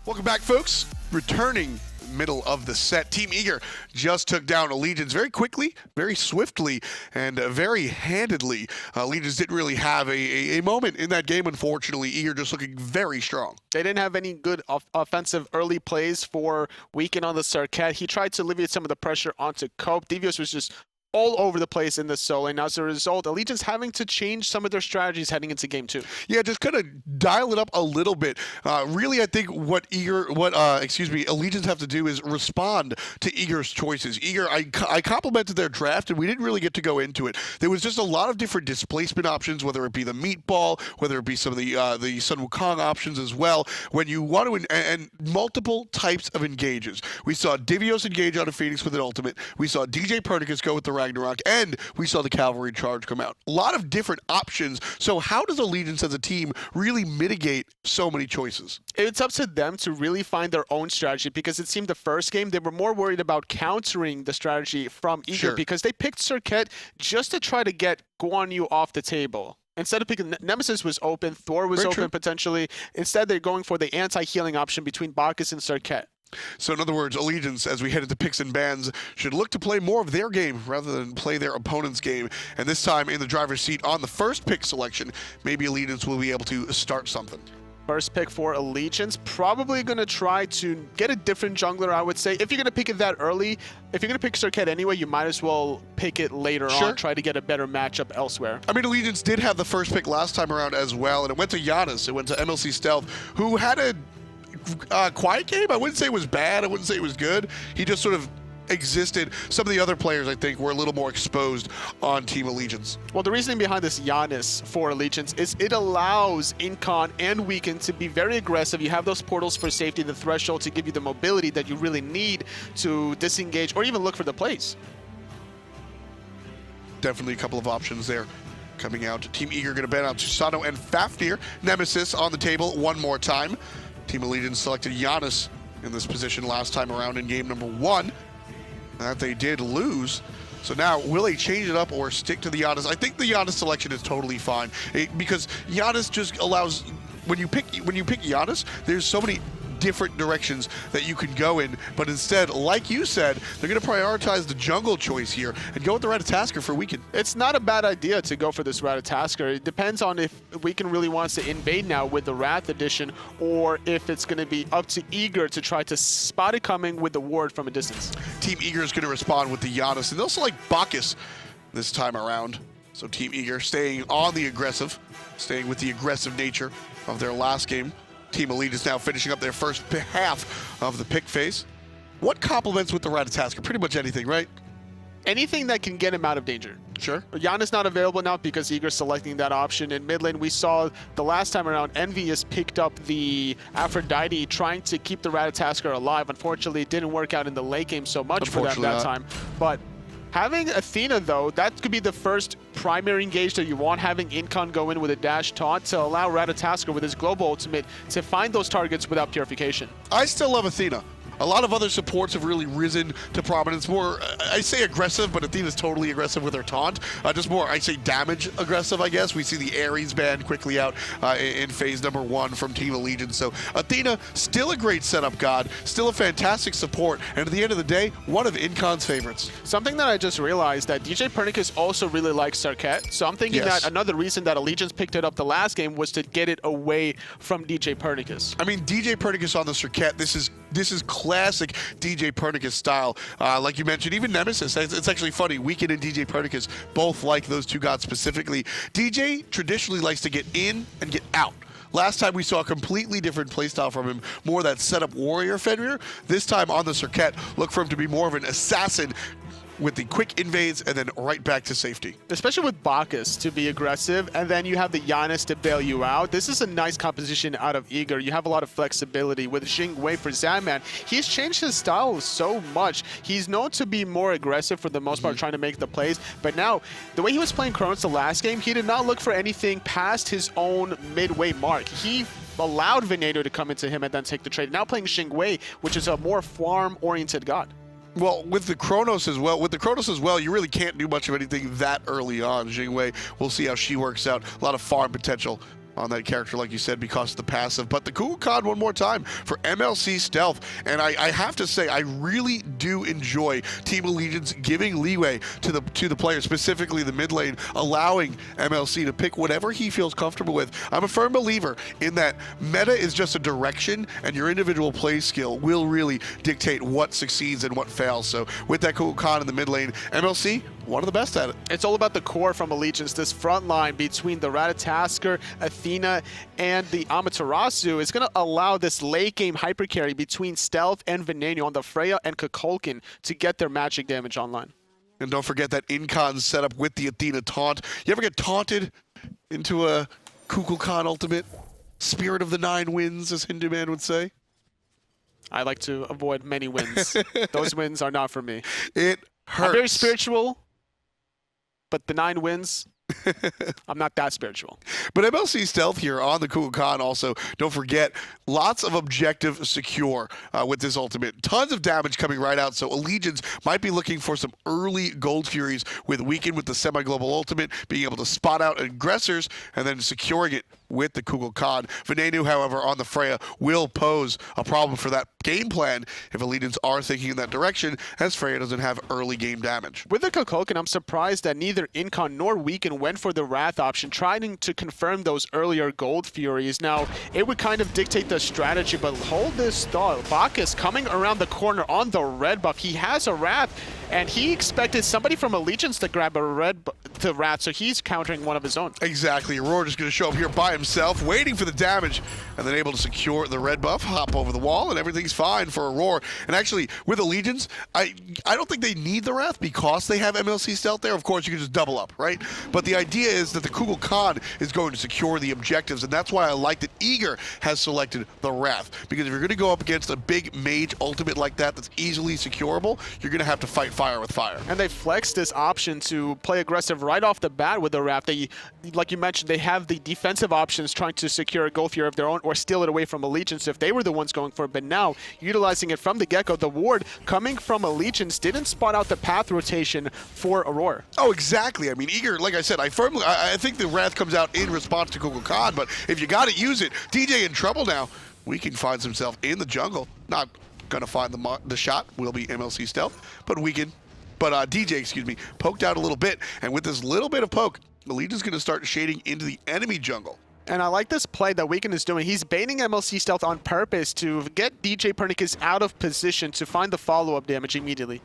Welcome back, folks. Returning middle of the set, Team Eager just took down Allegiance very quickly, very swiftly, and very handedly. Allegiance didn't really have a moment in that game, unfortunately. Eager just looking very strong. They didn't have any good offensive early plays for Weekend on the Serqet. He tried to alleviate some of the pressure onto Cope. Divios was just all over the place in this solo, and as a result, Allegiance having to change some of their strategies heading into game 2. Yeah, just kind of dial it up a little bit. Really, I think what Allegiance have to do is respond to Eager's choices. Eager, I complimented their draft, and we didn't really get to go into it. There was just a lot of different displacement options, whether it be the meatball, whether it be some of the Sun Wukong options as well. When you want to, and multiple types of engages. We saw Divios engage on a Phoenix with an ultimate. We saw djpernicus go with the Ragnarok, and we saw the Cavalry Charge come out. A lot of different options. So how does Allegiance as a team really mitigate so many choices? It's up to them to really find their own strategy, because it seemed the first game they were more worried about countering the strategy from Eager, because they picked Serqet just to try to get Guan Yu off the table. Instead of picking, Nemesis was open, Thor was open potentially. Instead, they're going for the anti-healing option between Bacchus and Serqet. So in other words, Allegiance, as we head into picks and bans, should look to play more of their game rather than play their opponent's game. And this time in the driver's seat on the first pick selection, maybe Allegiance will be able to start something. First pick for Allegiance, probably going to try to get a different jungler, I would say. If you're going to pick it that early, if you're going to pick Serqet anyway, you might as well pick it later on, try to get a better matchup elsewhere. I mean, Allegiance did have the first pick last time around as well, and it went to Janus, it went to MLC Stealth, who had a quiet game. I wouldn't say it was bad. I wouldn't say it was good. He just sort of existed. Some of the other players, I think, were a little more exposed on Team Allegiance. Well, the reasoning behind this Janus for Allegiance is it allows Incon and Weekend to be very aggressive. You have those portals for safety, the threshold to give you the mobility that you really need to disengage or even look for the plays. Definitely a couple of options there coming out. Team Eager going to ban out Susano and Fafnir. Nemesis on the table one more time. Team Allegiance selected Janus in this position last time around in game number 1. That they did lose. So now, will they change it up or stick to the Janus? I think the Janus selection is totally fine, because Janus just allows, when you pick Janus, there's so many different directions that you can go in, but instead, like you said, they're going to prioritize the jungle choice here and go with the Ratatoskr for Weekend. It's not a bad idea to go for this Ratatoskr. It depends on if Weekend really wants to invade now with the Wrath edition, or if it's going to be up to Eager to try to spot it coming with the ward from a distance. Team Eager is going to respond with the Janus, and they'll select Bacchus this time around. So Team Eager staying on the aggressive, staying with the aggressive nature of their last game. Team Allegiance now finishing up their first half of the pick phase. What complements with the Ratatoskr? Pretty much anything, right? Anything that can get him out of danger. Sure. Janus not available now because Eager's selecting that option. In mid lane, we saw the last time around, Envious picked up the Aphrodite, trying to keep the Ratatoskr alive. Unfortunately, it didn't work out in the late game so much for them that time. But having Athena, though, that could be the first primary engage that you want, having Incon go in with a dash taunt to allow Ratatoskr with his global ultimate to find those targets without purification. I still love Athena. A lot of other supports have really risen to prominence. More, I say aggressive, but Athena's totally aggressive with her taunt. Just more, I say damage aggressive, I guess. We see the Ares ban quickly out in phase number 1 from Team Allegiance. So Athena, still a great setup god, still a fantastic support, and at the end of the day, one of Incon's favorites. Something that I just realized, that djpernicus also really likes Serqet. So I'm thinking that another reason that Allegiance picked it up the last game was to get it away from djpernicus. I mean, djpernicus on the Serqet, this is classic djpernicus style. Like you mentioned, even Nemesis, it's actually funny, Weekend and djpernicus both like those two gods specifically. DJ traditionally likes to get in and get out. Last time we saw a completely different playstyle from him, more that setup warrior Fenrir. This time on the Serqet, look for him to be more of an assassin with the quick invades and then right back to safety. Especially with Bacchus to be aggressive, and then you have the Janus to bail you out. This is a nice composition out of Eager. You have a lot of flexibility with Jing for Zapman. He's changed his style so much. He's known to be more aggressive for the most part, trying to make the plays, but now, the way he was playing Kronos the last game, he did not look for anything past his own midway mark. He allowed Venenu to come into him and then take the trade. Now playing Jing, which is a more farm-oriented god. Well, with the Kronos as well, you really can't do much of anything that early on. Jingwei, we'll see how she works out. A lot of farm potential on that character, like you said, because of the passive. But the Kukulkan one more time for MLC Stealth. And I have to say, I really do enjoy Team Allegiance giving leeway to the players, specifically the mid lane, allowing MLC to pick whatever he feels comfortable with. I'm a firm believer in that meta is just a direction, and your individual play skill will really dictate what succeeds and what fails. So with that Kukulkan in the mid lane, MLC, one of the best at it. It's all about the core from Allegiance. This front line between the Ratatoskr, Athena, and the Amaterasu is going to allow this late game hyper carry between Stealth and Venenu on the Freya and Kukulkan to get their magic damage online. And don't forget that Incon setup with the Athena taunt. You ever get taunted into a Kukulkan ultimate? Spirit of the 9 wins, as Hindu Man would say. I like to avoid many wins. Those wins are not for me. It hurts. I'm very spiritual, but the 9 wins, I'm not that spiritual. But MLC Stealth here on the Kukulkan also, don't forget, lots of objective secure with this ultimate. Tons of damage coming right out, so Allegiance might be looking for some early Gold Furies with Weaken with the semi-global ultimate, being able to spot out aggressors and then securing it with the Kukulkan. Venenu, however, on the Freya will pose a problem for that game plan if Allegiance are thinking in that direction, as Freya doesn't have early game damage. With the Kukulkan, I'm surprised that neither Incon nor Weaken went for the Wrath option, trying to confirm those earlier Gold Furies. Now, it would kind of dictate the strategy, but hold this thought. Bacchus coming around the corner on the red buff. He has a Wrath, and he expected somebody from Allegiance to grab the Wrath, so he's countering one of his own. Exactly. Aror just going to show up here by himself, waiting for the damage, and then able to secure the red buff, hop over the wall, and everything's fine for Aror. And actually, with Allegiance, I don't think they need the Wrath because they have MLC Stealth there. Of course, you can just double up, right? But the idea is that the Kukulkan is going to secure the objectives, and that's why I like that Eager has selected the Wrath. Because if you're going to go up against a big mage ultimate like that that's easily securable, you're going to have to fight fire with fire. And they flexed this option to play aggressive right off the bat with the Wrath. They, like you mentioned, they have the defensive options trying to secure a Gold Fury of their own or steal it away from Allegiance if they were the ones going for it. But now, utilizing it from the get-go, the ward coming from Allegiance didn't spot out the path rotation for Aror. Oh, exactly. I mean, Eager, like I said, I think the Wrath comes out in response to Kukulkan, but if you got to use it, DJ in trouble now. Weaken finds himself in the jungle. Not going to find the shot. Will be MLC Stealth, but Weaken. But DJ, excuse me, poked out a little bit, and with this little bit of poke, Allegiance is going to start shading into the enemy jungle. And I like this play that Weaken is doing. He's baiting MLC Stealth on purpose to get djpernicus out of position to find the follow-up damage immediately.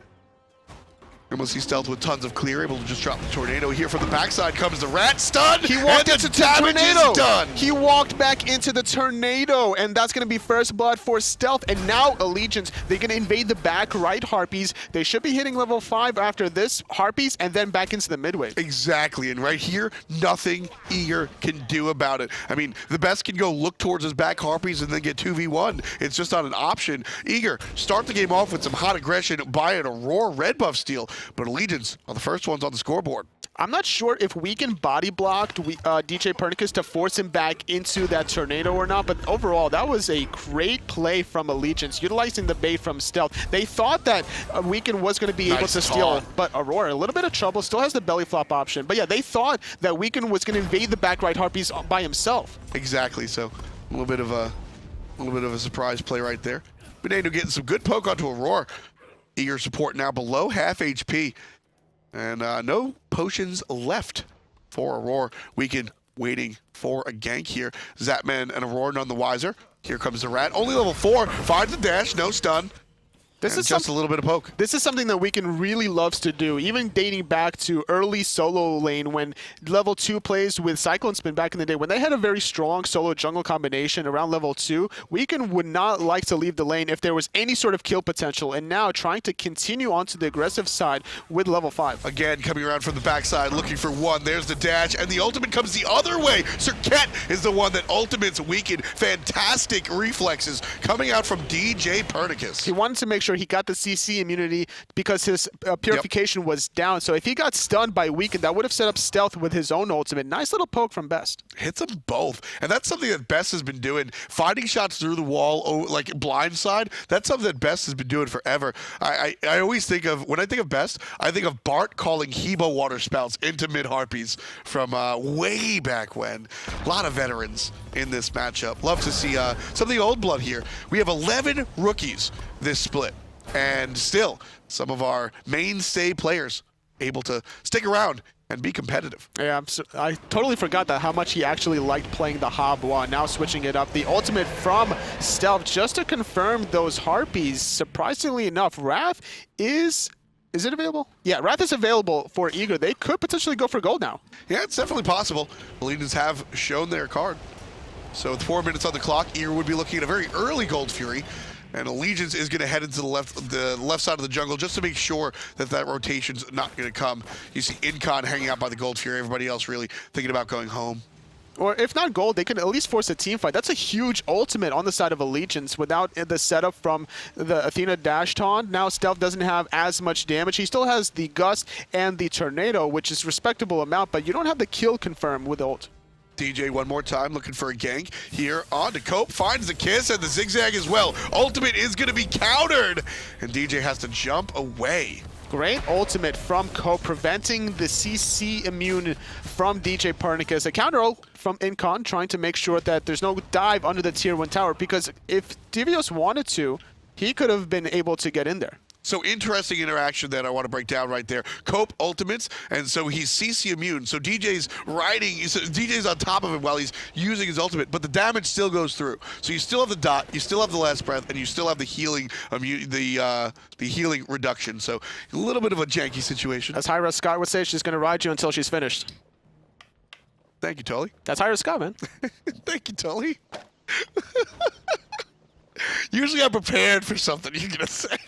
MLC Stealth with tons of clear, able to just drop the tornado here. From the backside comes the rat stun. He walked and into the damage tornado. Is done. He walked back into the tornado, and that's going to be first blood for Stealth. And now Allegiance, they're going to invade the back right Harpies. They should be hitting level 5 after this Harpies, and then back into the midway. Exactly, and right here, nothing Eager can do about it. I mean, TheBest can go look towards his back Harpies and then get 2v1. It's just not an option. Eager, start the game off with some hot aggression, buy an Aurora red buff steal, but Allegiance are the first ones on the scoreboard. I'm not sure if Weaken body blocked djpernicus to force him back into that tornado or not, but overall, that was a great play from Allegiance, utilizing the bait from Stealth. They thought that Weaken was going to be able to steal, but Aurora, a little bit of trouble, still has the belly flop option. But yeah, they thought that Weaken was going to invade the back right Harpies by himself. Exactly, so a little bit of a surprise play right there. Venenu getting some good poke onto Aurora. Eager support now below half HP. And no potions left for Aurora. Weaken waiting for a gank here. Zapman and Aurora none the wiser. Here comes the rat. Only level 4. Finds the dash, no stun. This is just a little bit of poke. This is something that Weaken really loves to do, even dating back to early solo lane when level 2 plays with Cyclone Spin back in the day. When they had a very strong solo jungle combination around level 2, Weaken would not like to leave the lane if there was any sort of kill potential, and now trying to continue onto the aggressive side with level 5. Again, coming around from the backside, looking for one. There's the dash, and the ultimate comes the other way. Serqet is the one that ultimates Weaken. Fantastic reflexes coming out from djpernicus. He wanted to make sure sure he got the CC immunity because his purification was down. So if he got stunned by Weaken, that would have set up Stealth with his own ultimate. Nice little poke from Best. Hits them both. And that's something that Best has been doing. Finding shots through the wall, like blindside, that's something that Best has been doing forever. I always think of, when I think of Best, I think of Bart calling Hebo water spouts into mid-harpies from way back when. A lot of veterans in this matchup. Love to see some of the old blood here. We have 11 rookies this split, and still some of our mainstay players able to stick around and be competitive. Yeah, I totally forgot that how much he actually liked playing the Hob one. Now switching it up. The ultimate from Stealth just to confirm those Harpies. Surprisingly enough, Wrath is it available? Yeah, Wrath is available for Eager. They could potentially go for gold now. Yeah, it's definitely possible. The Legions have shown their card. So with 4 minutes on the clock, Eager would be looking at a very early Gold Fury. And Allegiance is going to head into the left side of the jungle just to make sure that that rotation's not going to come. You see Incon hanging out by the Gold Fury. Everybody else really thinking about going home. Or if not gold, they can at least force a team fight. That's a huge ultimate on the side of Allegiance without the setup from the Athena dash taunt. Now Stealth doesn't have as much damage. He still has the Gust and the Tornado, which is respectable amount, but you don't have the kill confirm with ult. DJ one more time looking for a gank here on to Cope, finds the kiss and the zigzag as well. Ultimate is going to be countered, and DJ has to jump away. Great ultimate from Cope, preventing the CC immune from djpernicus. A counter ult from Incon, trying to make sure that there's no dive under the tier 1 tower, because if Divios wanted to, he could have been able to get in there. So interesting interaction that I want to break down right there. Cope ultimates, and so he's CC immune. So DJ's DJ's on top of him while he's using his ultimate, but the damage still goes through. So you still have the dot, you still have the last breath, and you still have the healing the healing reduction. So a little bit of a janky situation. As hi-rez Scott would say, she's going to ride you until she's finished. Thank you, Tully. That's hi-rez Scott, man. Thank you, Tully. Usually I'm prepared for something you're going to say.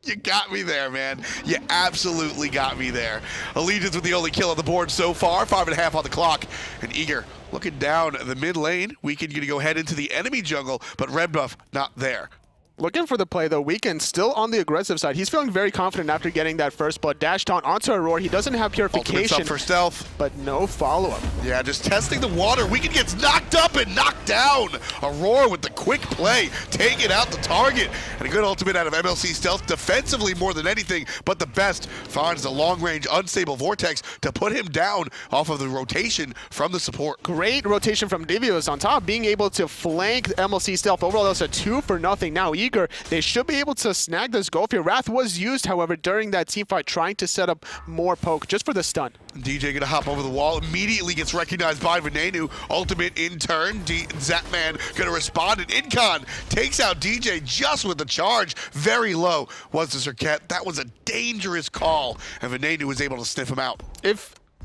You got me there, man. You absolutely got me there. Allegiance with the only kill on the board so far. 5.5 on the clock. And Eager looking down the mid lane. Weekend going to go head into the enemy jungle, but red buff not there. Looking for the play, though. Weekend still on the aggressive side. He's feeling very confident after getting that first blood. Dash taunt onto Aror. He doesn't have purification. Ultimate's up for stealth. But no follow-up. Yeah, just testing the water. Weekend gets knocked up and knocked down. Aror with the quick play, taking out the target. And a good ultimate out of MLC Stealth, defensively more than anything. But the best finds the long-range unstable vortex to put him down off of the rotation from the support. Great rotation from Divios on top, being able to flank MLC Stealth. Overall, that's a 2-0 now. Eager, they should be able to snag this goal here. Wrath was used, however, during that team fight, trying to set up more poke just for the stun. DJ gonna hop over the wall, immediately gets recognized by Venenu. Ultimate in turn, Zapman gonna respond, and Incon takes out DJ just with the charge. Very low was the Serqet. That was a dangerous call, and Venenu was able to sniff him out.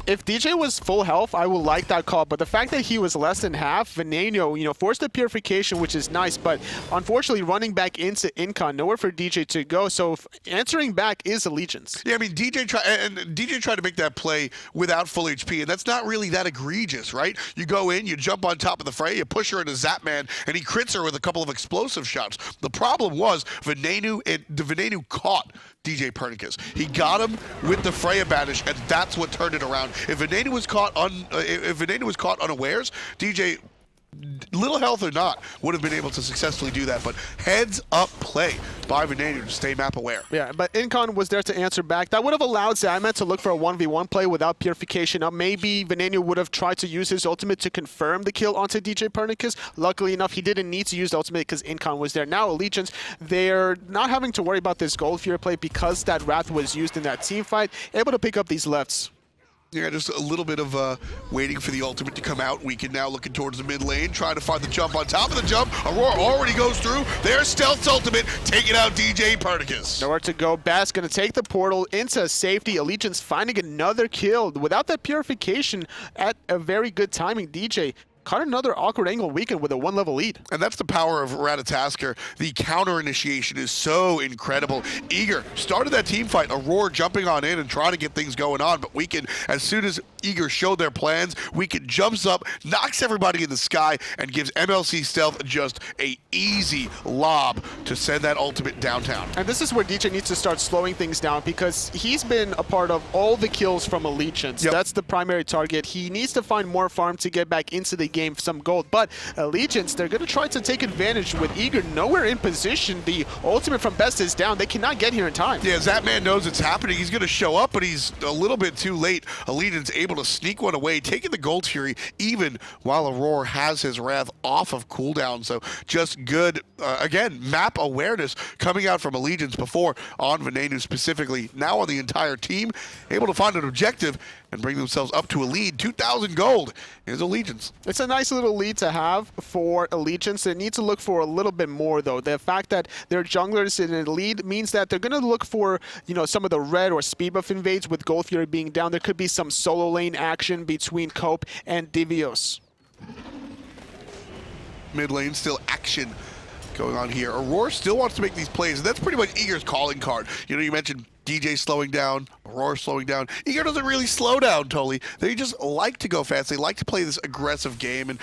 If DJ was full health, I would like that call, but the fact that he was less than half, Venenu, forced the purification, which is nice, but unfortunately running back into Incon, nowhere for DJ to go, so answering back is Allegiance. Yeah, I mean, DJ tried to make that play without full HP, and that's not really that egregious, right? You go in, you jump on top of the Freya, you push her into Zapman, and he crits her with a couple of explosive shots. The problem was Venenu caught djpernicus. He got him with the Freya banish, and that's what turned it around. If Venenu was caught unawares, DJ, little health or not, would have been able to successfully do that. But heads up play by Venenu to stay map aware. Yeah, but Incon was there to answer back. That would have allowed Zapman to look for a 1v1 play without purification up. Maybe Venenu would have tried to use his ultimate to confirm the kill onto djpernicus. Luckily enough, he didn't need to use the ultimate because Incon was there. Now Allegiance, they're not having to worry about this Gold Fury play because that Wrath was used in that team fight, able to pick up these lefts. Yeah, just a little bit of waiting for the ultimate to come out. Weekend now looking towards the mid lane, trying to find the jump on top of the jump. Aurora already goes through. There's Stealth's ultimate, taking out djpernicus. Nowhere to go. Bass going to take the portal into safety. Allegiance finding another kill. Without that purification at a very good timing, DJ caught another awkward angle. Weekend with a 1-level lead. And that's the power of Ratatoskr. The counter initiation is so incredible. Eager started that team fight. Aurora jumping on in and trying to get things going on, but Weekend, as soon as Eager show their plans. Weekend jumps up, knocks everybody in the sky, and gives MLC Stealth just a easy lob to send that ultimate downtown. And this is where DJ needs to start slowing things down because he's been a part of all the kills from Allegiance. Yep. That's the primary target. He needs to find more farm to get back into the game, some gold. But Allegiance, they're going to try to take advantage with Eager nowhere in position. The ultimate from Best is down. They cannot get here in time. Yeah, Zapman knows it's happening. He's going to show up, but he's a little bit too late. Allegiance able to sneak one away, taking the Gold Fury, even while Aror has his Wrath off of cooldown. So just good, again, map awareness coming out from Allegiance before on Venenu specifically. Now on the entire team, able to find an objective and bring themselves up to a lead. 2,000 gold is Allegiance. It's a nice little lead to have for Allegiance. They need to look for a little bit more, though. The fact that their junglers in a lead means that they're going to look for, some of the red or speed buff invades with Gold Fury being down. There could be some solo lane action between Cope and Divios. Mid lane, still action going on here. Aror still wants to make these plays, and that's pretty much Eager's calling card. You mentioned DJ slowing down, Aror slowing down. Eager doesn't really slow down, totally. They just like to go fast. They like to play this aggressive game, and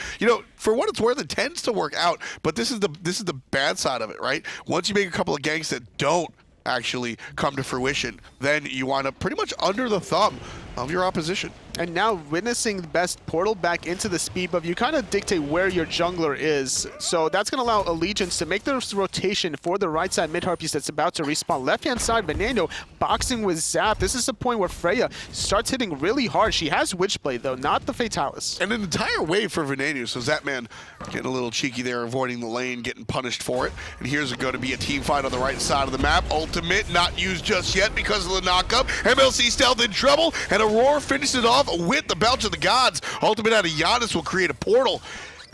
for what it's worth, it tends to work out. But this is the bad side of it, right? Once you make a couple of ganks that don't actually come to fruition, then you wind up pretty much under the thumb of your opposition. And now witnessing the Best portal back into the speed buff, you kind of dictate where your jungler is. So that's going to allow Allegiance to make this rotation for the right side mid Harpies that's about to respawn. Left hand side, Venenu boxing with Zap. This is the point where Freya starts hitting really hard. She has Witchblade though, not the Fatalis. And an entire wave for Venenu, so Zapman getting a little cheeky there, avoiding the lane, getting punished for it. And here's going to be a team fight on the right side of the map. Ultimate not used just yet because of the knockup. MLC Stealth in trouble, and Aror finishes it off with the Belch of the Gods. Ultimate out of Janus will create a portal.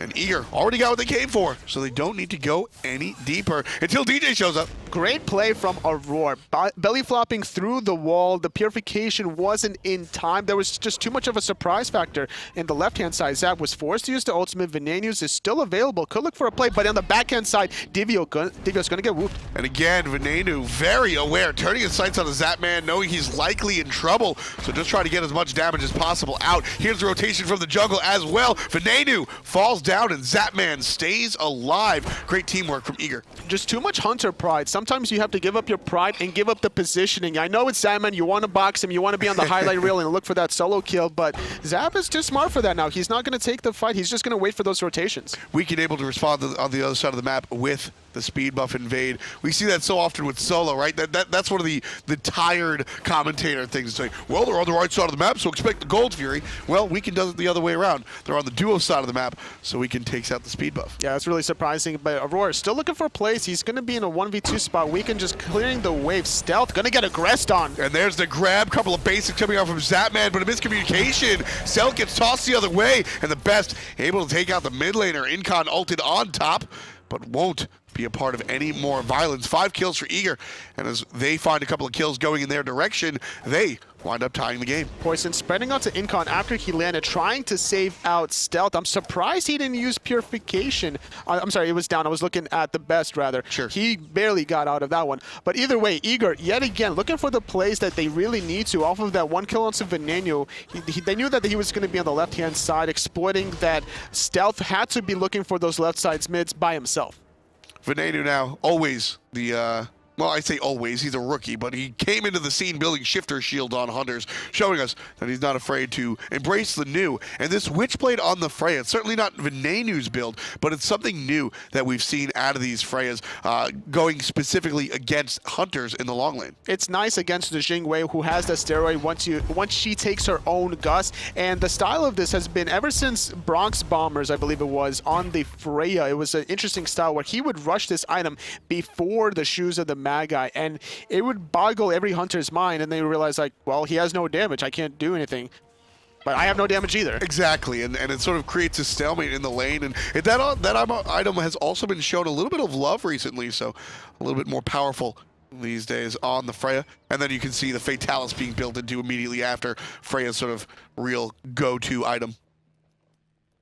And Eager already got what they came for, so they don't need to go any deeper until DJ shows up. Great play from Aror. Belly flopping through the wall. The purification wasn't in time. There was just too much of a surprise factor. In the left-hand side, Zap was forced to use the ultimate. Venenus is still available. Could look for a play, but on the backhand side, Divios going to get whooped. And again, Venenu very aware, turning his sights on the Zapman, knowing he's likely in trouble. So just try to get as much damage as possible out. Here's the rotation from the jungle as well. Venenu falls down and Zapman stays alive. Great teamwork from Eager. Just too much hunter pride. Sometimes you have to give up your pride and give up the positioning. I know it's Zapman. You want to box him. You want to be on the highlight reel and look for that solo kill, but Zap is too smart for that now. He's not going to take the fight. He's just going to wait for those rotations. Weekend able to respond on the other side of the map with the speed buff invade. We see that so often with solo, right? That's one of the tired commentator things. It's like, well, they're on the right side of the map, so expect the Gold Fury. Well, Weekend does it the other way around. They're on the duo side of the map, so Weekend takes out the speed buff. Yeah, that's really surprising, but Aurora still looking for plays. He's going to be in a 1v2 spot. Weekend just clearing the wave. Stealth going to get aggressed on. And there's the grab. Couple of basics coming out from Zapman, but a miscommunication. Serqet gets tossed the other way, and the Best able to take out the mid laner. Incon ulted on top, but won't be a part of any more violence. 5 kills for Eager, and as they find a couple of kills going in their direction, they wind up tying the game. Poison spreading out to Incon after he landed, trying to save out Stealth. I'm surprised he didn't use Purification. I'm sorry, it was down. I was looking at the Best, rather. Sure. He barely got out of that one. But either way, Eager, yet again, looking for the plays that they really need to. Off of that 1 kill on Venenu, they knew that he was going to be on the left-hand side, exploiting that Stealth had to be looking for those left sides mids by himself. Venenu now, always the, well, I say always, he's a rookie, but he came into the scene building shifter shield on Hunters, showing us that he's not afraid to embrace the new. And this Witchblade on the Freya, it's certainly not Venenu's build, but it's something new that we've seen out of these Freyas, going specifically against Hunters in the long lane. It's nice against the Jing who has the steroid once she takes her own gust. And the style of this has been ever since Bronx Bombers, I believe it was, on the Freya. It was an interesting style where he would rush this item before the shoes of the Magi, and it would boggle every hunter's mind, and they realize, like, well, he has no damage, I can't do anything. But I have no damage either. Exactly, and it sort of creates a stalemate in the lane, and that item has also been shown a little bit of love recently, so a little bit more powerful these days on the Freya. And then you can see the Fatalis being built into immediately after Freya's sort of real go-to item.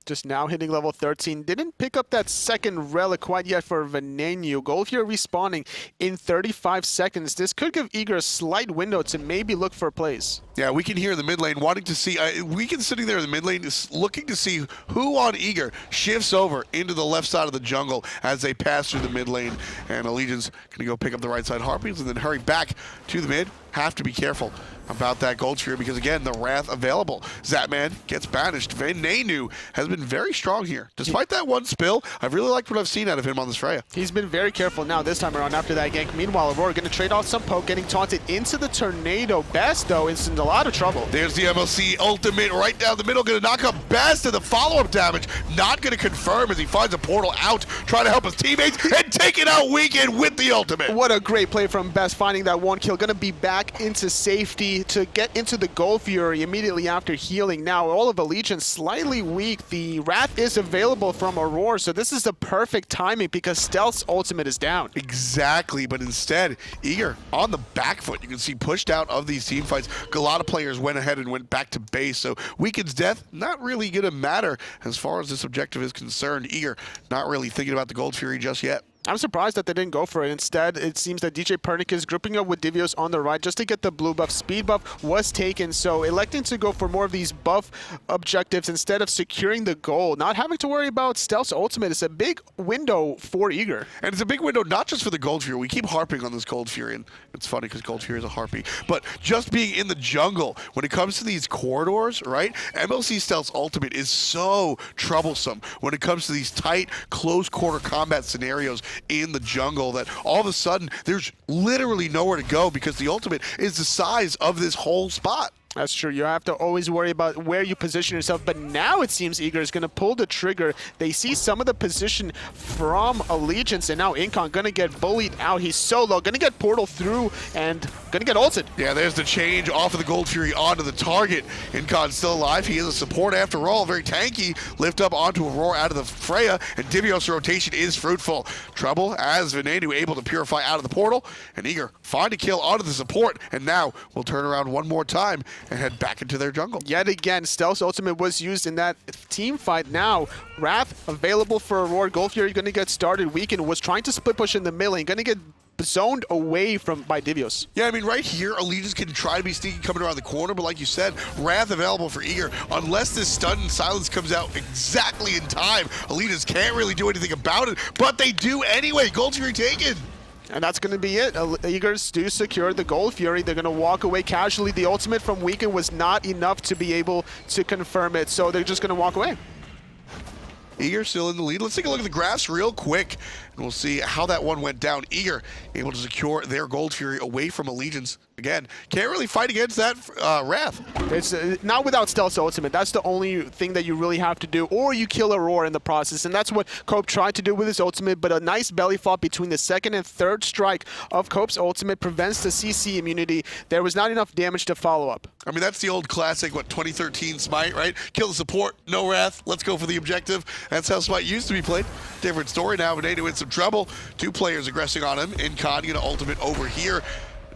Just now hitting level 13. Didn't pick up that second relic quite yet for Venenu. Gold here respawning in 35 seconds. This could give Eager a slight window to maybe look for plays. Yeah, we can hear in the mid lane wanting to see, Weekend sitting there in the mid lane is looking to see who on Eager shifts over into the left side of the jungle as they pass through the mid lane. And Allegiance going to go pick up the right side Harpies and then hurry back to the mid. Have to be careful about that gold sphere because, again, the Wrath available. Zapman gets banished. Venenu has been very strong here. Despite that one spill, I've really liked what I've seen out of him on this Freya. He's been very careful now this time around after that gank. Meanwhile, Aurora going to trade off some poke, getting taunted into the tornado. Best, though, is in a lot of trouble. There's the MLC ultimate right down the middle. Going to knock up Best, and the follow-up damage not going to confirm as he finds a portal out, trying to help his teammates, and taking out Weekend with the ultimate. What a great play from Best, finding that one kill. Going to be back into safety to get into the Gold Fury immediately after healing. Now, all of Allegiance slightly weak. The Wrath is available from Aurora, so this is the perfect timing because Stealth's ultimate is down. Exactly, but instead, Eager on the back foot. You can see pushed out of these team fights. A lot of players went ahead and went back to base, so Weekend's death not really going to matter as far as this objective is concerned. Eager not really thinking about the Gold Fury just yet. I'm surprised that they didn't go for it. Instead, it seems that djpernicus is grouping up with Divios on the right just to get the blue buff. Speed buff was taken, so electing to go for more of these buff objectives instead of securing the goal. Not having to worry about Stealth's ultimate is a big window for Eager. And it's a big window not just for the Gold Fury. We keep harping on this Gold Fury, and it's funny because Gold Fury is a harpy. But just being in the jungle, when it comes to these corridors, right? MLC Stealth's ultimate is so troublesome when it comes to these tight, close quarter combat scenarios in the jungle that all of a sudden there's literally nowhere to go because the ultimate is the size of this whole spot. That's true. You have to always worry about where you position yourself. But now it seems Eager is going to pull the trigger. They see some of the position from Allegiance, and now Incon going to get bullied out. He's so low. Going to get portal through and going to get ulted. Yeah, there's the change off of the Gold Fury onto the target. Incon still alive. He is a support after all. Very tanky. Lift up onto Aurora out of the Freya, and Divios' rotation is fruitful. Trouble as Venenu able to purify out of the portal, and Eager find a kill onto the support, and now we'll turn around one more time and head back into their jungle. Yet again, Stealth's ultimate was used in that team fight. Now, Wrath available for Aurora. Gold Fury going to get started. Weekend was trying to split push in the middle lane. Going to get zoned away by Divios. Yeah, I mean, right here, Allegiance can try to be sneaky coming around the corner, but like you said, Wrath available for Eager. Unless this stun and silence comes out exactly in time, Allegiance can't really do anything about it, but they do anyway. Gold Fury taken. And that's going to be it. Eagers do secure the Gold Fury. They're going to walk away casually. The ultimate from Weekend was not enough to be able to confirm it, so they're just going to walk away. Eager still in the lead. Let's take a look at the graphs real quick, and we'll see how that one went down. Eager able to secure their Gold Fury away from Allegiance. Again, can't really fight against that Wrath. It's not without Stealth's ultimate. That's the only thing that you really have to do, or you kill Aurora in the process, and that's what Cope tried to do with his ultimate, but a nice belly flop between the second and third strike of Cope's ultimate prevents the CC immunity. There was not enough damage to follow up. I mean, that's the old classic, 2013 Smite, right? Kill the support, no Wrath, let's go for the objective. That's how Smite used to be played. Different story now. Venenu in some trouble. Two players aggressing on him. Incon going to ultimate over here.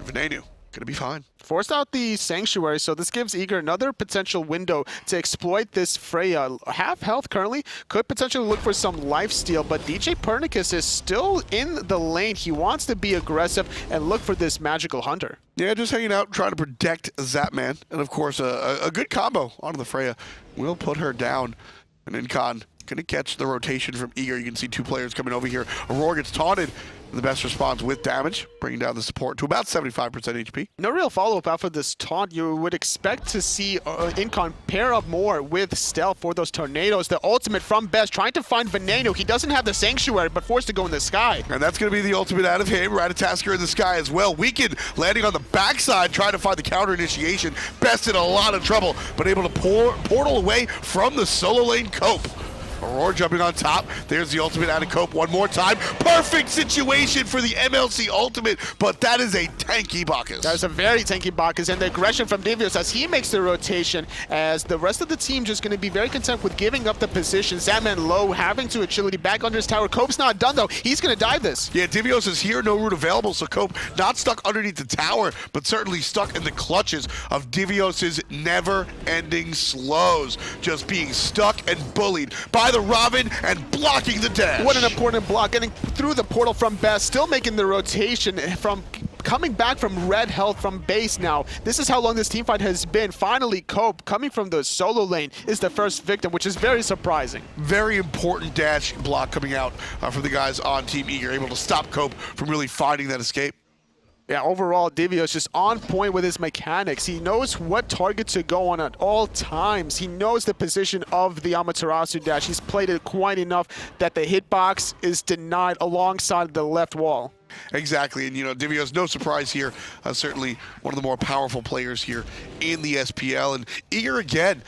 Venenu gonna be fine. Forced out the Sanctuary, so this gives Eager another potential window to exploit this Freya. Half health currently, could potentially look for some lifesteal, but djpernicus is still in the lane. He wants to be aggressive and look for this magical hunter. Yeah, just hanging out, trying to protect Zapman. And of course, a good combo onto the Freya will put her down. And Incon gonna catch the rotation from Eager. You can see two players coming over here. Aurora gets taunted. The best responds with damage, bringing down the support to about 75% HP. No real follow-up after this taunt. You would expect to see Incon pair up more with Stealth for those tornadoes. The ultimate from Best, trying to find Venenu. He doesn't have the Sanctuary, but forced to go in the sky. And that's going to be the ultimate out of him. Ratatoskr in the sky as well. Weekend landing on the backside, trying to find the counter initiation. Best in a lot of trouble, but able to portal away from the solo lane Cope. Aror jumping on top. There's the ultimate out of Cope one more time. Perfect situation for the MLC ultimate, but that is a tanky Bacchus. That is a very tanky Bacchus, and the aggression from Divios as he makes the rotation, as the rest of the team just going to be very content with giving up the position. Zapman low, having to agility back under his tower. Cope's not done though. He's going to dive this. Yeah, Divios is here, no route available, so Cope not stuck underneath the tower, but certainly stuck in the clutches of Divios' never-ending slows, just being stuck and bullied by the Ravana and blocking the dash. What an important block, getting through the portal from Best, still making the rotation from coming back from red health from base now. This is how long this teamfight has been. Finally, Cope, coming from the solo lane, is the first victim, which is very surprising. Very important dash block coming out from the guys on Team Eager, able to stop Cope from really finding that escape. Yeah, overall, Divios just on point with his mechanics. He knows what target to go on at all times. He knows the position of the Amaterasu dash. He's played it quite enough that the hitbox is denied alongside the left wall. Exactly, and Divios, no surprise here, certainly one of the more powerful players here in the SPL, and Eager again,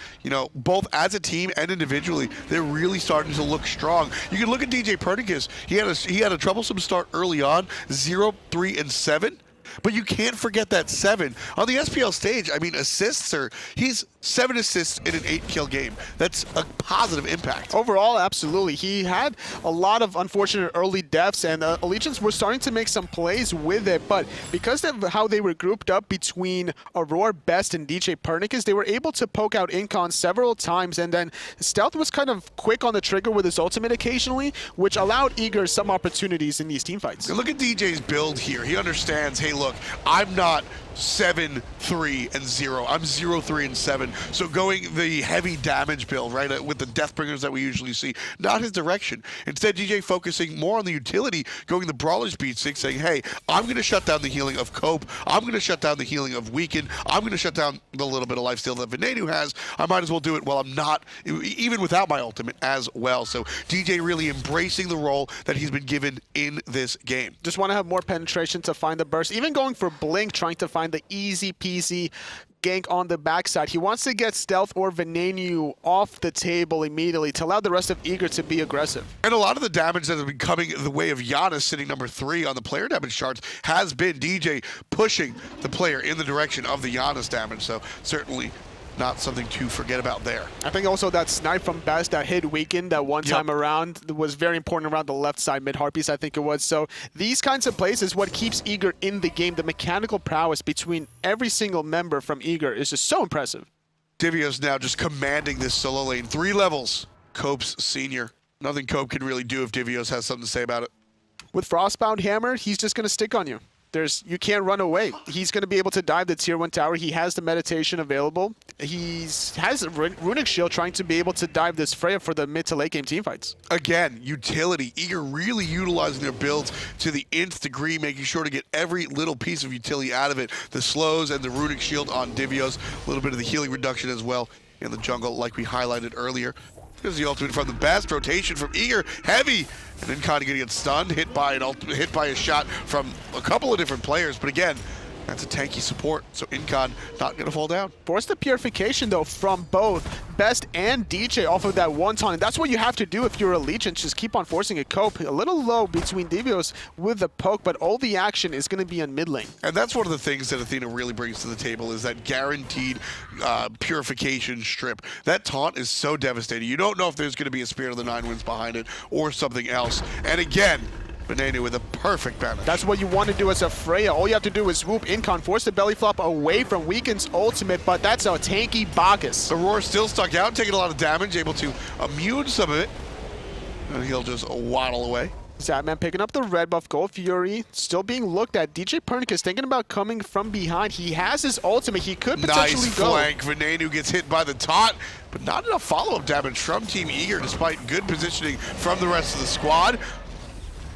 both as a team and individually, they're really starting to look strong. You can look at djpernicus. He had a troublesome start early on, 0-3-7. But you can't forget that 7. On the SPL stage, I mean, he's 7 assists in an 8-kill game. That's a positive impact. Overall, absolutely. He had a lot of unfortunate early deaths, and Allegiance were starting to make some plays with it, but because of how they were grouped up between Aror, Best, and djpernicus, they were able to poke out Incon several times, and then Stealth was kind of quick on the trigger with his ultimate occasionally, which allowed Eager some opportunities in these teamfights. Look at DJ's build here. He understands, hey, look, I'm not 7-3-0. I'm 0-3-7. So going the heavy damage build, right, with the Deathbringers that we usually see, not his direction. Instead, DJ focusing more on the utility, going the Brawler's Beat 6, saying, hey, I'm going to shut down the healing of Cope. I'm going to shut down the healing of Weaken. I'm going to shut down the little bit of lifesteal that Venenu has. I might as well do it while I'm not, even without my ultimate as well. So DJ really embracing the role that he's been given in this game. Just want to have more penetration to find the burst. Even going for Blink, trying to find the easy peasy gank on the backside. He wants to get Stealth or Venenu off the table immediately to allow the rest of Eager to be aggressive. And a lot of the damage that has been coming the way of Janus, sitting number 3 on the player damage charts, has been DJ pushing the player in the direction of the Janus damage. So certainly not something to forget about there. I think also that snipe from Best that hit Weaken that one time around was very important around the left side mid-heart I think it was. So these kinds of plays is what keeps Eager in the game. The mechanical prowess between every single member from Eager is just so impressive. Divios now just commanding this solo lane. 3 levels. Cope's senior. Nothing Cope can really do if Divios has something to say about it. With Frostbound Hammer, he's just going to stick on you. You can't run away. He's going to be able to dive the tier 1 tower. He has the meditation available. He has a runic shield trying to be able to dive this Freya for the mid to late game teamfights. Again, utility. Eager really utilizing their builds to the nth degree, making sure to get every little piece of utility out of it. The slows and the runic shield on Divios. A little bit of the healing reduction as well in the jungle like we highlighted earlier. Here's the ultimate from the Best. Rotation from Eager. Heavy. And Incon going to get stunned. Hit by a shot from a couple of different players. But again, that's a tanky support. So Incon not going to fall down. Force the purification, though, from both Best and DJ off of that one ton. And that's what you have to do if you're Allegiance. Just keep on forcing a Cope. A little low between Divios with the poke, but all the action is going to be in mid lane. And that's one of the things that Athena really brings to the table is that guaranteed purification strip. That taunt is so devastating. You don't know if there's going to be a Spirit of the Nine Winds behind it or something else. And again, Venenu with a perfect balance. That's what you want to do as a Freya. All you have to do is swoop Incon, force the belly flop away from Weaken's ultimate, but that's a tanky Bacchus. Aror still stuck out, taking a lot of damage, able to immune some of it. And he'll just waddle away. Zapman picking up the red buff. Gold Fury still being looked at. djpernicus thinking about coming from behind. He has his ultimate. He could potentially go. Nice flank. Venenu gets hit by the taunt, but not enough follow-up damage from Team Eager despite good positioning from the rest of the squad.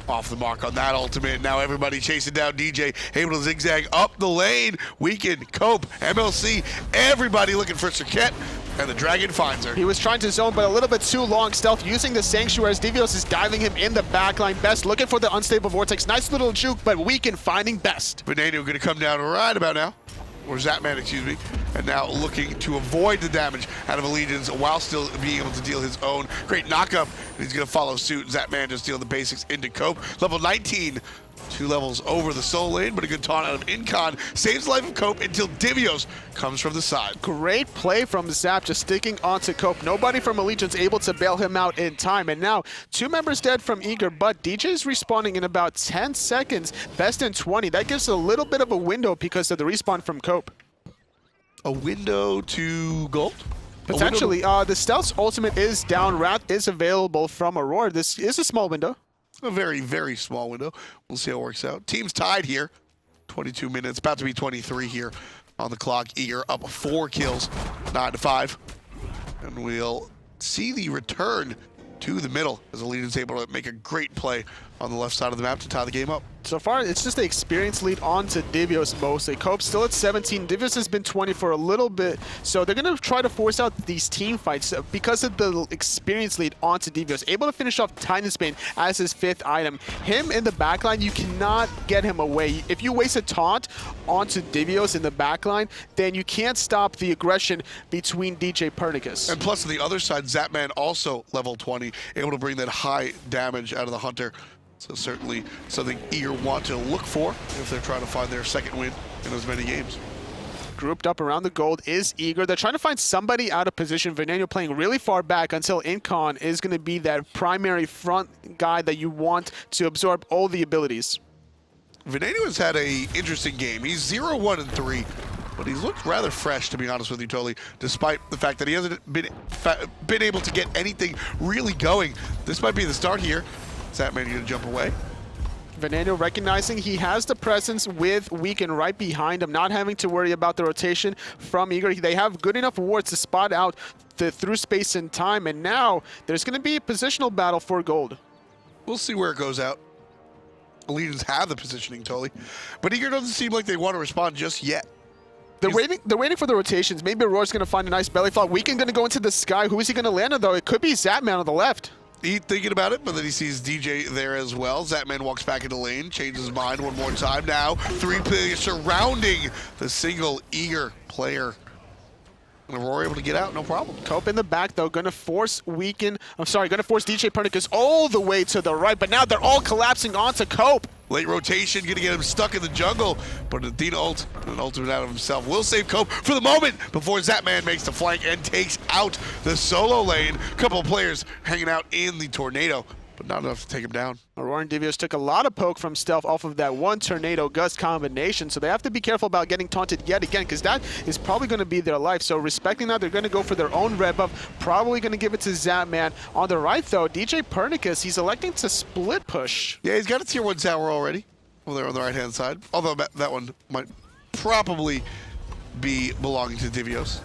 Off the mark on that ultimate. Now everybody chasing down DJ, able to zigzag up the lane. Weaken, Cope, MLC, everybody looking for Serqet, and the Dragon finds her. He was trying to zone, but a little bit too long. Stealth using the Sanctuary as Divios is diving him in the backline. Best looking for the unstable vortex. Nice little juke, but Weaken finding Best. Venenu going to come down right about now. Or Zapman, excuse me. and now looking to avoid the damage out of Allegiance while still being able to deal his own. Great knockup, and he's going to follow suit. Zapman just deal the basics into Cope. Level 19. 2 levels over the soul lane, but a good taunt out of Incon saves the life of Cope until Divios comes from the side. Great play from Zap, just sticking onto Cope. Nobody from Allegiance able to bail him out in time. And now 2 members dead from Eager, but DJ is respawning in about 10 seconds. Best in 20. That gives a little bit of a window because of the respawn from Cope. A window to gold? Potentially. The Stealth's ultimate is down. Wrath is available from Aror. This is a small window. A very, very small window. We'll see how it works out. Team's tied here. 22 minutes, about to be 23 here on the clock. Eager up 4 kills, 9-5. And we'll see the return to the middle as Allegiance able to make a great play on the left side of the map to tie the game up. So far, it's just the experience lead on to Divios mostly. Cope still at 17. Divios has been 20 for a little bit. So they're going to try to force out these team fights because of the experience lead onto Divios. Able to finish off Titan's Bane as his 5th item. Him in the backline, you cannot get him away. If you waste a taunt onto Divios in the backline, then you can't stop the aggression between djpernicus. And plus on the other side, Zapman also level 20, able to bring that high damage out of the Hunter. So certainly something Eager want to look for if they're trying to find their second win in as many games. Grouped up around the gold is Eager. They're trying to find somebody out of position. Venenu playing really far back until Incon is going to be that primary front guy that you want to absorb all the abilities. Venenu has had a interesting game. He's 0-1-3, but he's looked rather fresh, to be honest with you, Totally, despite the fact that he hasn't been able to get anything really going. This might be the start here. Zapman going to jump away. Venenu recognizing he has the presence with Weaken right behind him, not having to worry about the rotation from Eager. They have good enough wards to spot out the through space and time, and now there's going to be a positional battle for gold. We'll see where it goes out. Allegiance have the positioning, Totally, but Eager doesn't seem like they want to respond just yet. They're waiting for the rotations. Maybe Auror's going to find a nice belly flop. Weaken going to go into the sky. Who is he going to land on, though? It could be Zapman on the left. He's thinking about it, but then he sees DJ there as well. Zapman walks back into lane, changes his mind one more time. Now, 3 players surrounding the single Eager player. And Aurora able to get out, no problem. Cope in the back, though, going to force Weaken. Going to force djpernicus all the way to the right, but now they're all collapsing onto Cope. Late rotation, going to get him stuck in the jungle, but Athena ult, an ultimate out of himself, will save Cope for the moment before Zapman makes the flank and takes out the solo lane. Couple of players hanging out in the tornado, but not enough to take him down. Aror and Divios took a lot of poke from Stealth off of that one Tornado Gust combination, so they have to be careful about getting taunted yet again, because that is probably going to be their life. So respecting that, they're going to go for their own red buff, probably going to give it to Zapman. On the right, though, djpernicus, he's electing to split push. Yeah, he's got a tier 1 tower already over there on the right-hand side, although that one might probably be belonging to Divios.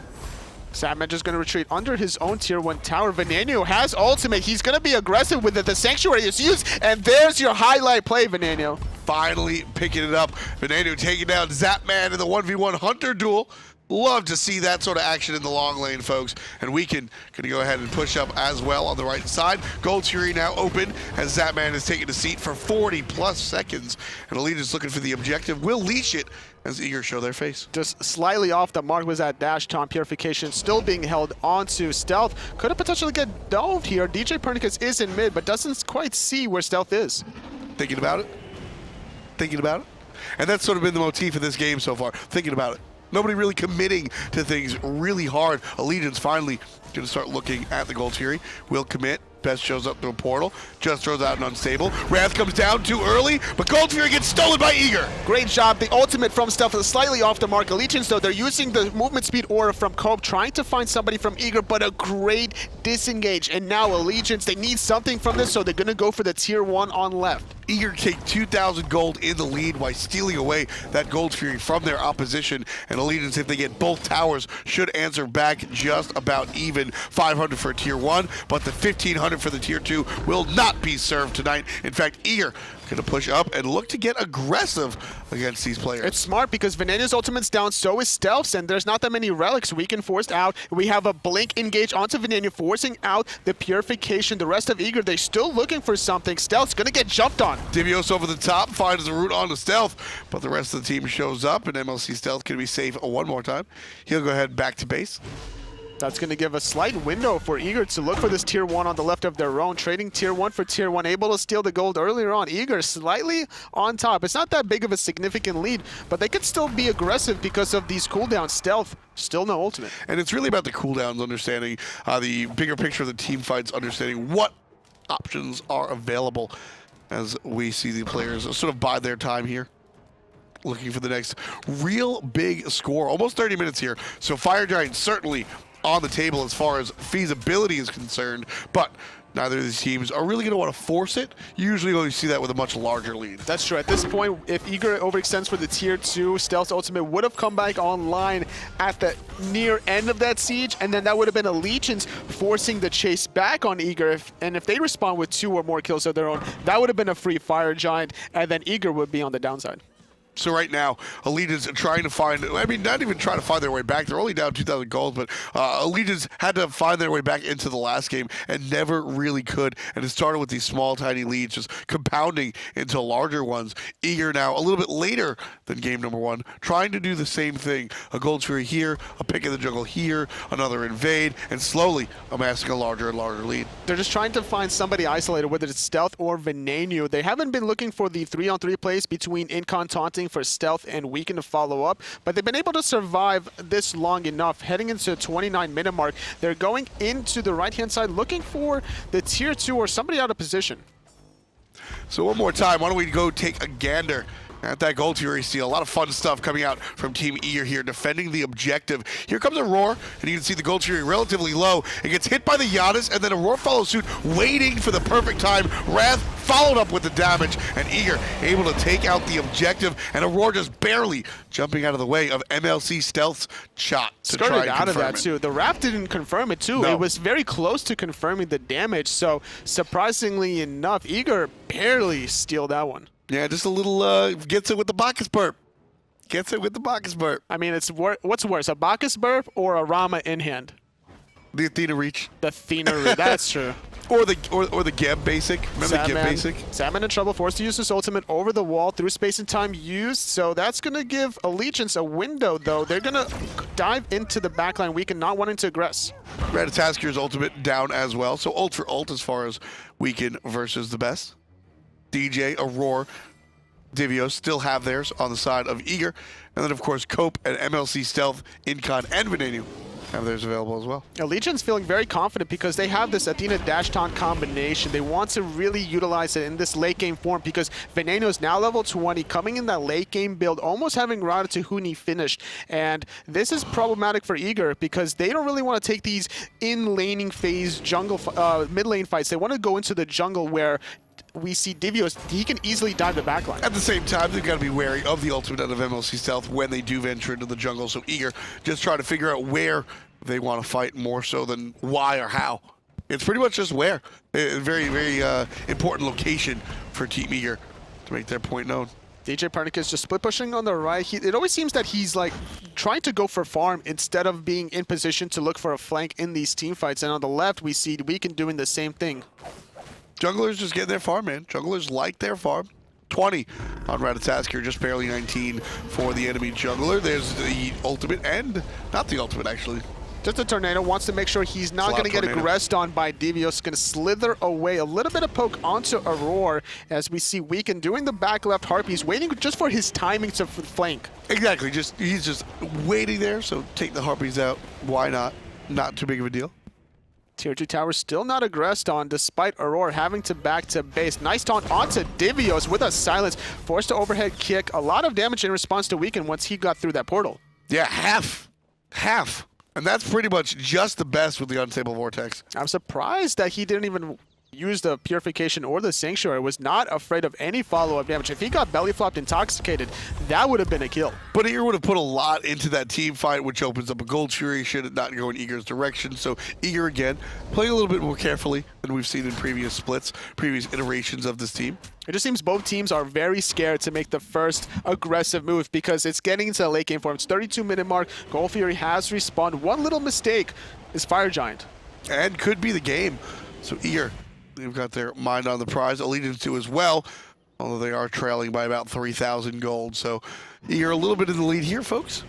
Zapman just going to retreat under his own tier 1 tower. Venenu has ultimate. He's going to be aggressive with it. The Sanctuary is used, and there's your highlight play, Venenu. Finally picking it up. Venenu taking down Zapman in the 1v1 Hunter duel. Love to see that sort of action in the long lane, folks. And Weaken going to go ahead and push up as well on the right side. Gold Fury now open as Zapman is taking a seat for 40+ seconds. And Allegiance looking for the objective. Will leash it as Eager show their face. Just slightly off the mark was that dash taunt. Purification still being held onto Stealth. Could have potentially get dove here. djpernicus is in mid, but doesn't quite see where Stealth is. Thinking about it. Thinking about it. And that's sort of been the motif of this game so far. Thinking about it. Nobody really committing to things really hard. Allegiance finally going to start looking at the Gold Fury. Will commit. Best shows up through a portal. Just throws out an unstable. Wrath comes down too early, but Gold Fury gets stolen by Eager. Great job. The ultimate from Stealth is slightly off the mark. Allegiance, though, they're using the movement speed aura from Cope, trying to find somebody from Eager, but a great disengage. And now Allegiance, they need something from this, so they're going to go for the tier 1 on left. Eager take 2,000 gold in the lead while stealing away that Gold Fury from their opposition. And Allegiance, if they get both towers, should answer back just about even. 500 for tier 1, but the 1,500 started for the tier 2 will not be served tonight. In fact, Eager going to push up and look to get aggressive against these players. It's smart because Venenu's ultimate's down, so is Stealth's, and there's not that many relics. Weaken forced out. We have a blink engage onto Venenu, forcing out the purification. The rest of Eager, they're still looking for something. Stealth's going to get jumped on. Divios over the top, finds the route onto Stealth, but the rest of the team shows up, and MLC Stealth can be safe one more time. He'll go ahead back to base. That's going to give a slight window for Eager to look for this tier 1 on the left of their own, trading tier 1 for tier 1, able to steal the gold earlier on. Eager slightly on top. It's not that big of a significant lead, but they could still be aggressive because of these cooldowns. Stealth, still no ultimate. And it's really about the cooldowns, understanding the bigger picture of the team fights, understanding what options are available as we see the players sort of bide their time here, looking for the next real big score. Almost 30 minutes here, so Fire Giant certainly on the table as far as feasibility is concerned, but neither of these teams are really going to want to force it. You usually only see that with a much larger lead. That's true. At this point, if Eager overextends for the tier 2, Stealth's ultimate would have come back online at the near end of that siege, and then that would have been Allegiance forcing the chase back on Eager. And if they respond with 2 or more kills of their own, that would have been a free Fire Giant, and then Eager would be on the downside. So right now, Allegiance trying to find, I mean, not even trying to find their way back. They're only down 2,000 gold, but Allegiance had to find their way back into the last game and never really could. And it started with these small, tiny leads, just compounding into larger ones. Eager now, a little bit later than game number 1, trying to do the same thing. A gold sphere here, a pick in the jungle here, another invade, and slowly amassing a larger and larger lead. They're just trying to find somebody isolated, whether it's Stealth or Venenu. They haven't been looking for the 3-on-3 plays between Incon taunting for Stealth and Weaken to follow up, but they've been able to survive this long enough. Heading into the 29-minute mark, they're going into the right-hand side looking for the tier 2 or somebody out of position. So one more time, why don't we go take a gander at that gold Fury steal. A lot of fun stuff coming out from Team Eager here, defending the objective. Here comes Aror, and you can see the gold Fury relatively low. It gets hit by the Janus, and then Aror follows suit, waiting for the perfect time. Wrath followed up with the damage, and Eager able to take out the objective, and Aror just barely jumping out of the way of MLC Stealth's shot to try and Skirted out of that it. too. The Wrath didn't confirm it too. No. It was very close to confirming the damage, so surprisingly enough, Eager barely steal that one. Yeah, just a little, gets it with the Bacchus burp. Gets it with the Bacchus burp. I mean, what's worse, a Bacchus burp or a Rama in hand? The Athena reach. The Athena reach, that's true. Or the Geb basic. Remember the Geb basic? Zapman in trouble, forced to use his ultimate over the wall through space and time used, so that's going to give Allegiance a window, though. They're going to dive into the backline Weaken, not wanting to aggress. Ratatosk's ultimate down as well, so ult for ult as far as Weaken versus TheBest. DJ, Aror, Divios still have theirs on the side of Eager. And then, of course, Cope and MLC Stealth, Incon, and Venenu have theirs available as well. Allegiance feeling very confident because they have this Athena dash taunt combination. They want to really utilize it in this late game form because Venenu is now level 20, coming in that late game build, almost having Ratatoskr finished. And this is problematic for Eager because they don't really want to take these in-laning phase jungle, mid lane fights. They want to go into the jungle where we see Divios, he can easily dive the backline. At the same time, they've got to be wary of the ultimate out of MLC Stealth when they do venture into the jungle. So Eager just trying to figure out where they want to fight more so than why or how. It's pretty much just where. A very, very important location for Team Eager to make their point known. djpernicus just split pushing on the right. It always seems that he's like trying to go for farm instead of being in position to look for a flank in these team fights. And on the left, we see Weaken doing the same thing. Junglers just getting their farm, man. Junglers like their farm. 20 on Ratatoskr, just barely 19 for the enemy jungler. There's the ultimate and not the ultimate, actually. Just a tornado, wants to make sure he's not going to get aggressed on by Divios. Going to slither away, a little bit of poke onto Aror as we see Weaken doing the back left harpies, waiting just for his timing to flank. Exactly, he's just waiting there, so take the harpies out. Why not? Not too big of a deal. Tier 2 tower still not aggressed on, despite Aror having to back to base. Nice taunt onto Divios with a silence. Forced to overhead kick. A lot of damage in response to Weaken once he got through that portal. Yeah, half. And that's pretty much just TheBest with the Unstable Vortex. I'm surprised that he didn't even used the Purification or the Sanctuary, was not afraid of any follow-up damage. If he got belly flopped intoxicated, that would have been a kill. But Eager would have put a lot into that team fight, which opens up a gold fury should it not go in Eager's direction. So Eager, again, playing a little bit more carefully than we've seen in previous splits, previous iterations of this team. It just seems both teams are very scared to make the first aggressive move because it's getting into the late game form. It's 32-minute mark. Gold Fury has respawned. One little mistake is Fire Giant. And could be the game. So Eager, they've got their mind on the prize. Allegiance too as well, although they are trailing by about 3,000 gold. So Eager a little bit in the lead here, folks.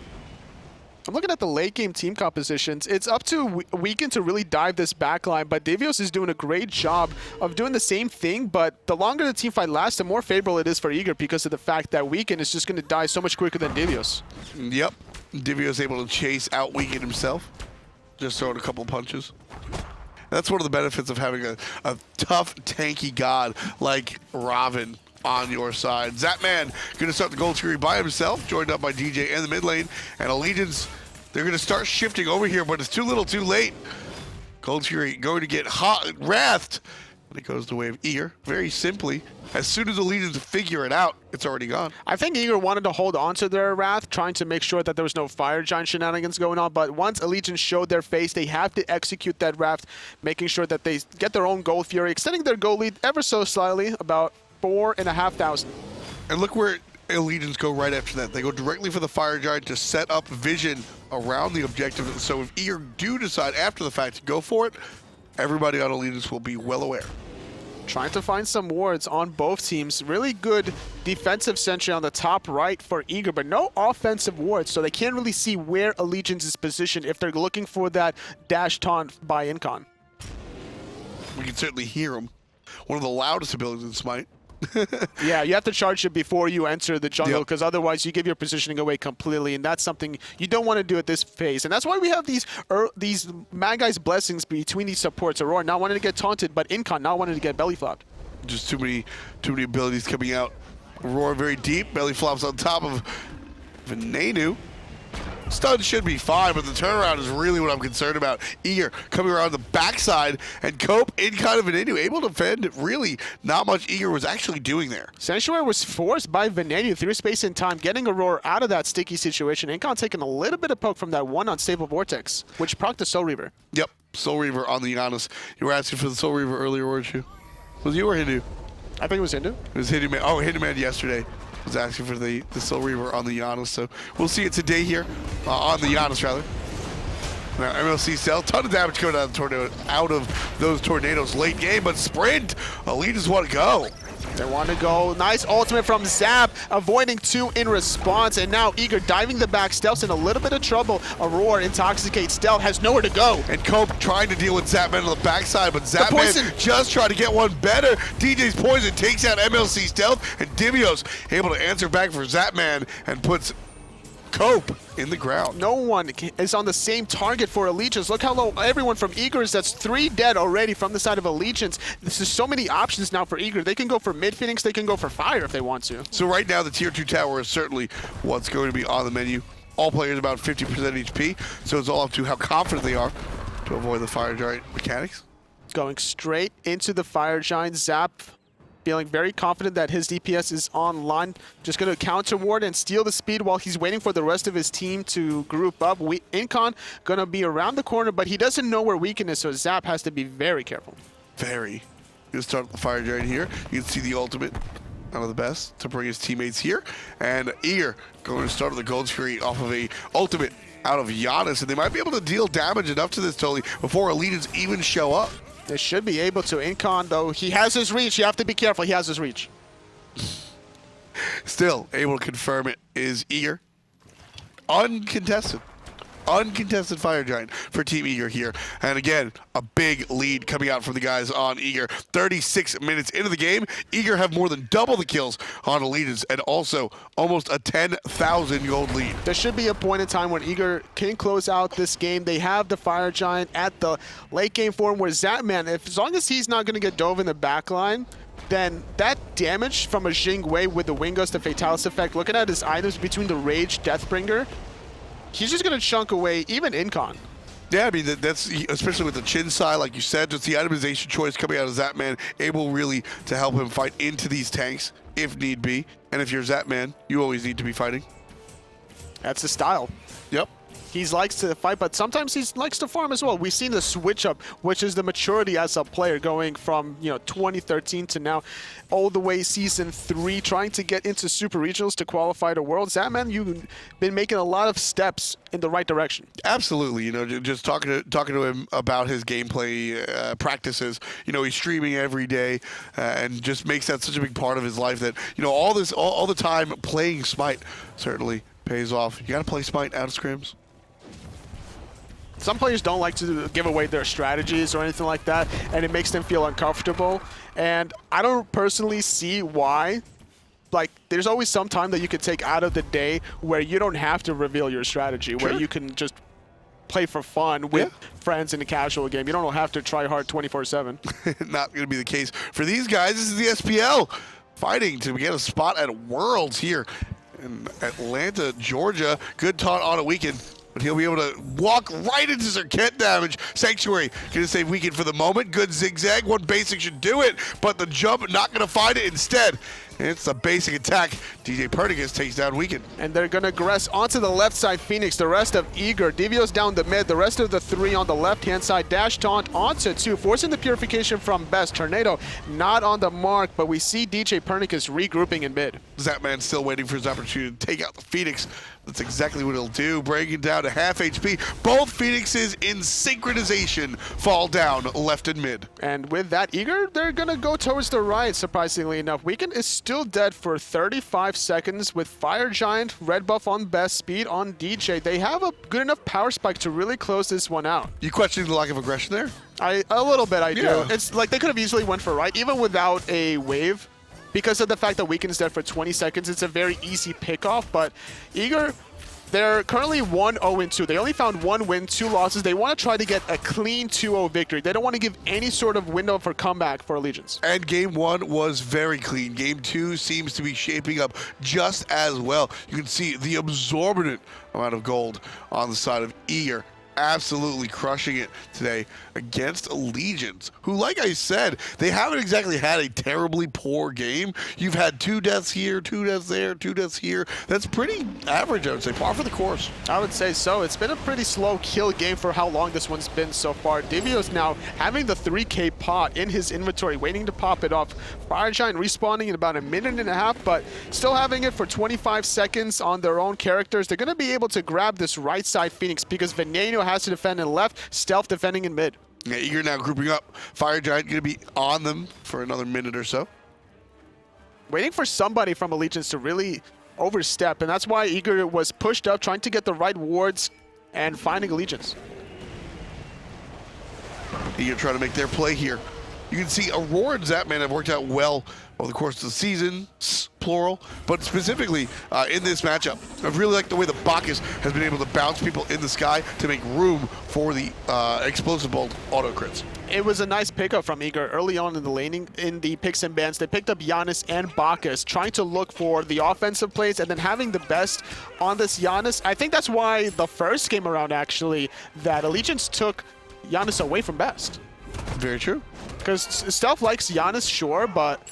I'm looking at the late game team compositions. It's up to Weekend to really dive this backline, but Divios is doing a great job of doing the same thing, but the longer the team fight lasts, the more favorable it is for Eager because of the fact that Weekend is just going to die so much quicker than Divios. Yep. Divios able to chase out Weekend himself. Just throwing a couple punches. That's one of the benefits of having a tough, tanky god like Ravana on your side. Zapman going to start the Gold Fury by himself, joined up by DJ in the mid lane. And Allegiance, they're going to start shifting over here, but it's too little too late. Gold Fury going to get wrathed. And it goes the way of Eager. Very simply, as soon as Allegiance figure it out, it's already gone. I think Eager wanted to hold on to their Wrath, trying to make sure that there was no Fire Giant shenanigans going on, but once Allegiance showed their face, they have to execute that Wrath, making sure that they get their own Gold Fury, extending their gold lead ever so slightly, about 4,500. And look where Allegiance go right after that. They go directly for the Fire Giant to set up vision around the objective. So if Eager do decide after the fact to go for it, everybody on Allegiance will be well aware. Trying to find some wards on both teams. Really good defensive sentry on the top right for Eager, but no offensive wards, so they can't really see where Allegiance is positioned if they're looking for that dash taunt by Incon. We can certainly hear him. One of the loudest abilities in Smite. Yeah, you have to charge it before you enter the jungle, Yep. because otherwise you give your positioning away completely, and that's something you don't want to do at this phase. And that's why we have these Mad Guy's blessings between these supports. Aurora not wanting to get taunted, but Incon not wanting to get belly flopped. Just too many abilities coming out. Aurora very deep, belly flops on top of Venenu. Stun should be fine, but the turnaround is really what I'm concerned about. Eager coming around the backside, and Cope in kind of Venenu, able to defend. Really, not much Eager was actually doing there. Sanctuary was forced by Venenu through space and time, getting Aurora out of that sticky situation. Incon taking a little bit of poke from that one unstable vortex, which procced the Soul Reaver. Yep, Soul Reaver on the Janus. You were asking for the Soul Reaver earlier, weren't you? Was you or Hindu? I think it was Hindu. It was Hindu Man. Oh, Hindu Man yesterday was asking for the Soul Reaver on the Janus. So we'll see it today here on the Janus, rather. Now, MLC Cell, ton of damage coming out of those tornadoes late game, but Sprint, Allegiance want to go. They want to go. Nice ultimate from Zap, avoiding 2 in response, and now Eager diving the back. Stealth's in a little bit of trouble. Aurora intoxicates Stealth, has nowhere to go. And Cope trying to deal with Zapman on the backside, but Zapman just trying to get one better. DJ's Poison takes out MLC Stealth, and Divios able to answer back for Zapman and puts Cope in the ground. No one is on the same target for Allegiance. Look how low everyone from Eager is. That's 3 dead already from the side of Allegiance. This is so many options now for Eager. They can go for mid Phoenix, they can go for fire if they want to. So right now the tier 2 tower is certainly what's going to be on the menu. All players about 50% HP, so it's all up to how confident they are to avoid the Fire Giant mechanics. Going straight into the Fire Giant. Zap feeling very confident that his DPS is online. Just going to counter ward and steal the speed while he's waiting for the rest of his team to group up. Incon going to be around the corner, but he doesn't know where Weaken is, so Zap has to be very careful. Very. Going to start the Fire Giant here. You can see the ultimate out of TheBest to bring his teammates here. And Eager going to start the Gold Fury off of a ultimate out of Janus, and they might be able to deal damage enough to this Totally before Allegiance even show up. They should be able to. Incon, though, he has his reach. You have to be careful. He has his reach. Still able to confirm it is Eager. Uncontested. Uncontested Fire Giant for Team Eager here. And again, a big lead coming out from the guys on Eager. 36 minutes into the game, Eager have more than double the kills on Allegiance and also almost a 10,000 gold lead. There should be a point in time when Eager can close out this game. They have the Fire Giant at the late game form where Zapman, as long as he's not going to get dove in the back line, then that damage from a Jing with the Wingos, the Fatalis effect, looking at his items between the Rage, Deathbringer, he's just going to chunk away even Incon. Yeah, I mean, that's especially with the chin side, like you said, just the itemization choice coming out of Zapman, able really to help him fight into these tanks if need be. And if you're Zapman, you always need to be fighting. That's his style. Yep. He likes to fight, but sometimes he likes to farm as well. We've seen the switch up, which is the maturity as a player going from 2013 to now all the way season 3, trying to get into super regionals to qualify to Worlds. Zapman, you've been making a lot of steps in the right direction. Absolutely. Just talking to him about his gameplay practices. He's streaming every day and just makes that such a big part of his life that all the time playing Smite certainly pays off. You got to play Smite out of scrims. Some players don't like to give away their strategies or anything like that, and it makes them feel uncomfortable. And I don't personally see why. Like, there's always some time that you could take out of the day where you don't have to reveal your strategy, where you can just play for fun with friends in a casual game. You don't have to try hard 24/7. Not going to be the case for these guys. This is the SPL fighting to get a spot at Worlds here in Atlanta, Georgia. Good taunt on a weekend. But he'll be able to walk right into Serqet damage. Sanctuary going to save weekend for the moment. Good zigzag. One basic should do it. But the jump not going to find it instead. It's a basic attack. djpernicus takes down weekend. And they're going to aggress onto the left side Phoenix. The rest of Eager. Divios down the mid. The rest of the 3 on the left-hand side. Dash taunt onto 2. Forcing the purification from Best. Tornado not on the mark. But we see djpernicus regrouping in mid. Zapman still waiting for his opportunity to take out the Phoenix. That's exactly what he'll do. Breaking down to half HP. Both Phoenixes in synchronization fall down left and mid. And with that Eager, they're going to go towards the right, surprisingly enough. Weekend is still dead for 35 seconds with Fire Giant, red buff on Best, speed on DJ. They have a good enough power spike to really close this one out. You questioning the lack of aggression there? A little bit, I do. Yeah. It's like they could have easily went for right, even without a wave. Because of the fact that Weekend is dead for 20 seconds, it's a very easy pickoff. But Eager, they're currently 1-0-2. They only found 1 win, 2 losses. They want to try to get a clean 2-0 victory. They don't want to give any sort of window for comeback for Allegiance. And game 1 was very clean. Game 2 seems to be shaping up just as well. You can see the absorbent amount of gold on the side of Eager. Absolutely crushing it today against Allegiance, who, like I said, they haven't exactly had a terribly poor game. You've had 2 deaths here, 2 deaths there, 2 deaths here. That's pretty average, I would say. Par for the course. I would say so. It's been a pretty slow kill game for how long this one's been so far. Divios now having the 3K pot in his inventory, waiting to pop it off. Fire Giant respawning in about a minute and a half, but still having it for 25 seconds on their own characters. They're going to be able to grab this right side Phoenix because Venenu has to defend in left, Stealth defending in mid. Yeah, Eager now grouping up. Fire Giant going to be on them for another minute or so. Waiting for somebody from Allegiance to really overstep, and that's why Eager was pushed up, trying to get the right wards and finding Allegiance. Eager trying to make their play here. You can see Aror and Zapman have worked out well over the course of the season, plural, but specifically in this matchup. I really like the way the Bacchus has been able to bounce people in the sky to make room for the explosive bolt auto crits. It was a nice pickup from Eager early on in the laning, in the picks and bans. They picked up Janus and Bacchus, trying to look for the offensive plays and then having the best on this Janus. I think that's why the first game around, actually, that Allegiance took Janus away from Best. Very true. Because Stealth likes Janus, sure, but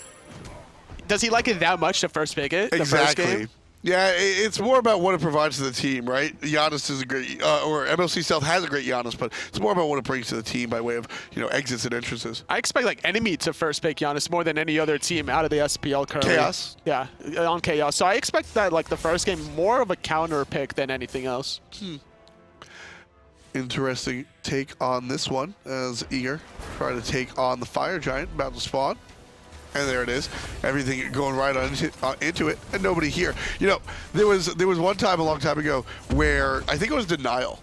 does he like it that much to first pick it? The first game? Yeah, it's more about what it provides to the team, right? Janus is a great, or MLC Stealth has a great Janus, but it's more about what it brings to the team by way of, exits and entrances. I expect like Enemy to first pick Janus more than any other team out of the SPL currently. Chaos? Yeah, on Chaos. So I expect that like the first game more of a counter pick than anything else. Interesting take on this one as Eager trying to take on the Fire Giant about to spawn. And there it is. Everything going right into it, and nobody here. There was one time a long time ago where I think it was Denial.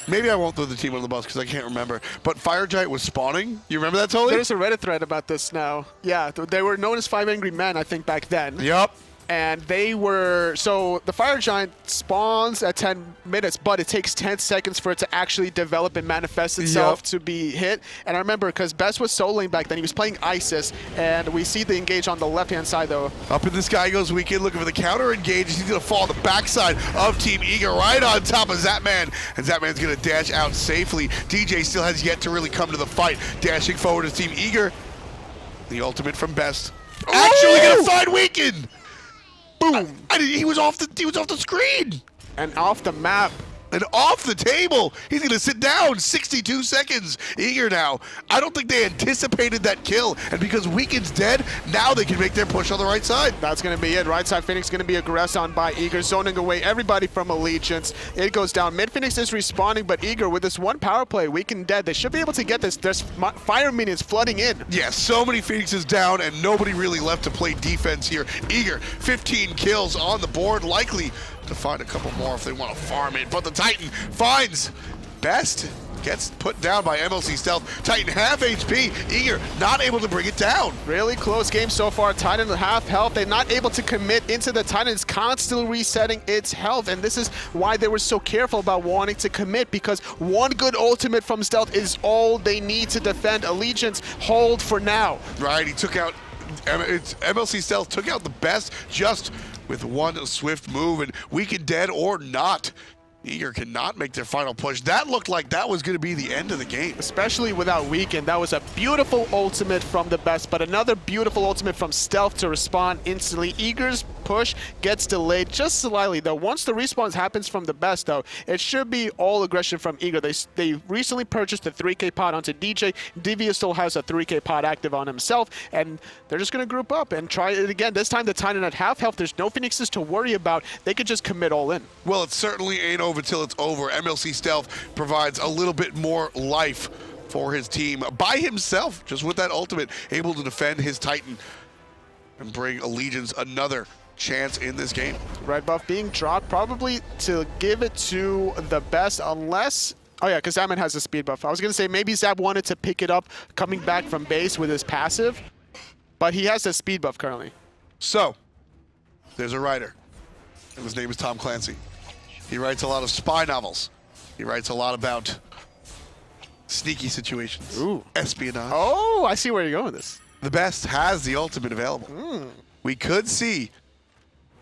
Maybe I won't throw the team on the bus because I can't remember. But Fire Giant was spawning. You remember that, Totally? There's a Reddit thread about this now. Yeah, they were known as 5 Angry Men, I think, back then. Yup. And they were, so the Fire Giant spawns at 10 minutes, but it takes 10 seconds for it to actually develop and manifest itself to be hit. And I remember, because Best was soloing back then, he was playing Isis, and we see the engage on the left-hand side, though. Up in the sky goes Weekend, looking for the counter engage. He's going to fall on the backside of Team Eager, right on top of Zapman. And Zapman's going to dash out safely. DJ still has yet to really come to the fight. Dashing forward is Team Eager. The ultimate from Best. Actually going to find Weekend! Boom! He was off the screen And off the map. and off the table. He's gonna sit down. 62 seconds. Eager now. I don't think they anticipated that kill, and because Weekend's dead, now they can make their push on the right side. That's going to be it. Right side Phoenix going to be aggressed on by Eager, zoning away everybody from Allegiance. It goes down. Mid Phoenix is respawning, but Eager with this one power play, Weekend dead. They should be able to get this. There's fire minions flooding in. Yeah, so many Phoenixes down, and nobody really left to play defense here. Eager, 15 kills on the board, likely to find a couple more if they want to farm it. But the Titan finds Best, gets put down by MLC Stealth. Titan half HP, Eager not able to bring it down. Really close game so far. Titan half health. They're not able to commit into the Titan. It's constantly resetting its health, and this is why they were so careful about wanting to commit, because one good ultimate from Stealth is all they need to defend. Allegiance, hold for now. Right, he took out, MLC Stealth took out the Best just with one swift move, and Weekend dead or not, Eager cannot make their final push. That looked like that was going to be the end of the game. Especially without Weekend. That was a beautiful ultimate from the Best, but another beautiful ultimate from Stealth to respond instantly. Eager's push gets delayed just slightly, though. Once the respawn happens from the Best, though, it should be all aggression from Eager. They recently purchased a 3K pod onto DJ. Divios still has a 3K pod active on himself, and they're just going to group up and try it again. This time the Titan at half health. There's no Phoenixes to worry about. They could just commit all in. Well, it certainly ain't over till it's over. MLC Stealth provides a little bit more life for his team by himself, just with that ultimate, able to defend his Titan and bring Allegiance another chance in this game. Red buff being dropped, probably to give it to the Best, unless... Oh yeah, because Zapman has a speed buff. I was going to say maybe Zap wanted to pick it up coming back from base with his passive, but he has a speed buff currently. So, there's a writer, and his name is Tom Clancy. He writes a lot of spy novels. He writes a lot about sneaky situations. Ooh. Espionage. Oh, I see where you're going with this. The Best has the ultimate available. We could see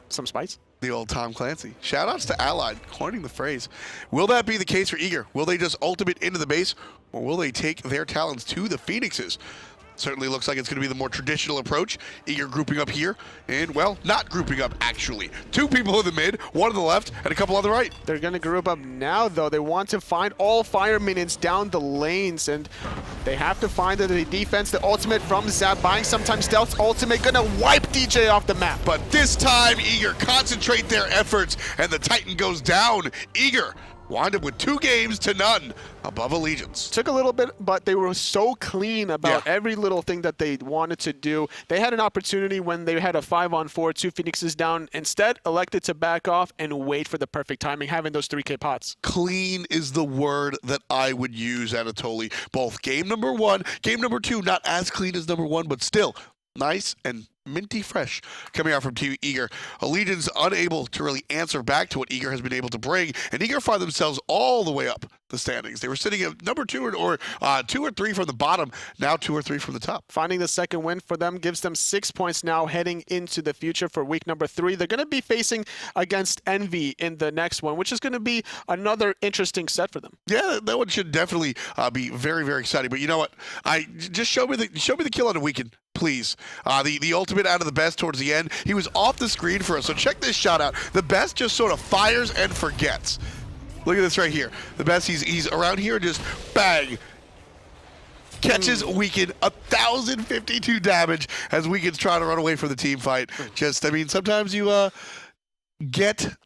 Some spice. the old Tom Clancy. Shoutouts to Allied, coining the phrase. Will that be the case for Eager? Will they just ultimate into the base, or will they take their talents to the Phoenixes? Certainly looks like it's going to be the more traditional approach. Eager grouping up here, and, well, not grouping up, actually. Two people in the mid, one on the left, and a couple on the right. They're going to group up now, though. They want to find all fire minions down the lanes, and they have to find the defense, the ultimate from Zap, buying sometimes Stealth's ultimate, going to wipe DJ off the map. But this time, Eager concentrate their efforts, and the Titan goes down. Eager wind up with 2 games to none above Allegiance. Took a little bit, but they were so clean about every little thing that they wanted to do. They had an opportunity when they had a 5-on-4, 2 Phoenixes down. Instead, elected to back off and wait for the perfect timing, having those 3K pots. Clean is the word that I would use, Anatoly. Both game number 1, game number 2, not as clean as number 1, but still nice and minty fresh coming out from Team Eager. Allegiance unable to really answer back to what Eager has been able to bring, and Eager find themselves all the way up the standings. They were sitting at number 2 or 2 or 3 from the bottom, now 2 or 3 from the top. Finding the second win for them gives them 6 points now heading into the future for week number 3. They're going to be facing against Envy in the next one, which is going to be another interesting set for them. Yeah, that one should definitely be very, very exciting. But you know what? Just show me the kill on the weekend, please. The ultimate out of the Best towards the end. He was off the screen for us, so check this shot out. The Best just sort of fires and forgets. Look at this right here. The Best, he's around here and just bang. Catches Weekend, 1,052 damage as Weekend's trying to run away from the team fight. Just, I mean, sometimes you get...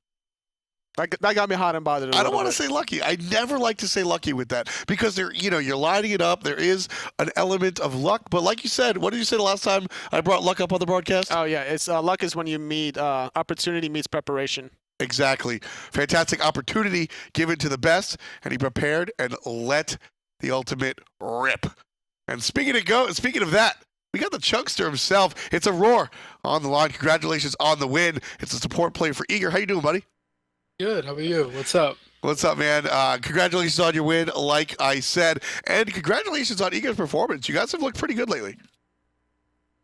That got me hot and bothered. I don't want to say lucky. I never like to say lucky with that because you're lining it up. There is an element of luck, but like you said, what did you say the last time I brought luck up on the broadcast? Oh yeah, it's luck is when you meet opportunity meets preparation. Exactly. Fantastic opportunity given to the Best, and he prepared and let the ultimate rip. And speaking of that, We got the Chunkster himself. It's Aror on the line. Congratulations on the win. It's a support play for Eager. How you doing, buddy? Good. How about you? What's up? What's up, man? Congratulations on your win, like I said. And congratulations on Eager's performance. You guys have looked pretty good lately.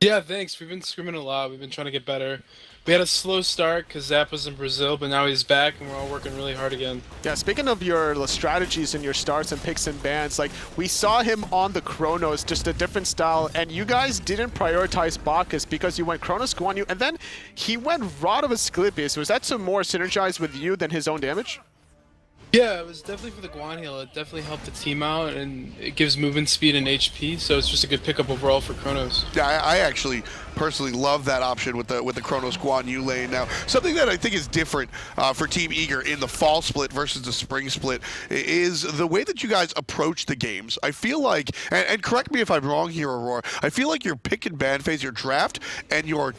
Yeah, thanks. We've been scrimming a lot. We've been trying to get better. We had a slow start because Zap was in Brazil, but now he's back and we're all working really hard again. Yeah, speaking of your strategies and your starts and picks and bans, like we saw him on the Chronos, just a different style, and you guys didn't prioritize Bacchus because you went Chronos Guan Yu, and then he went Ratatoskr. Was that some more synergized with you than his own damage? Yeah, it was definitely for the Guan Heal. It definitely helped the team out, and it gives movement speed and HP, so it's just a good pickup overall for Chronos. Yeah, I actually personally love that option with the Chronos Guan Yu lane. Now, something that I think is different for Team Eager in the fall split versus the spring split is the way that you guys approach the games. I feel like, and correct me if I'm wrong here, Aurora, I feel like your pick and ban phase, your draft, and your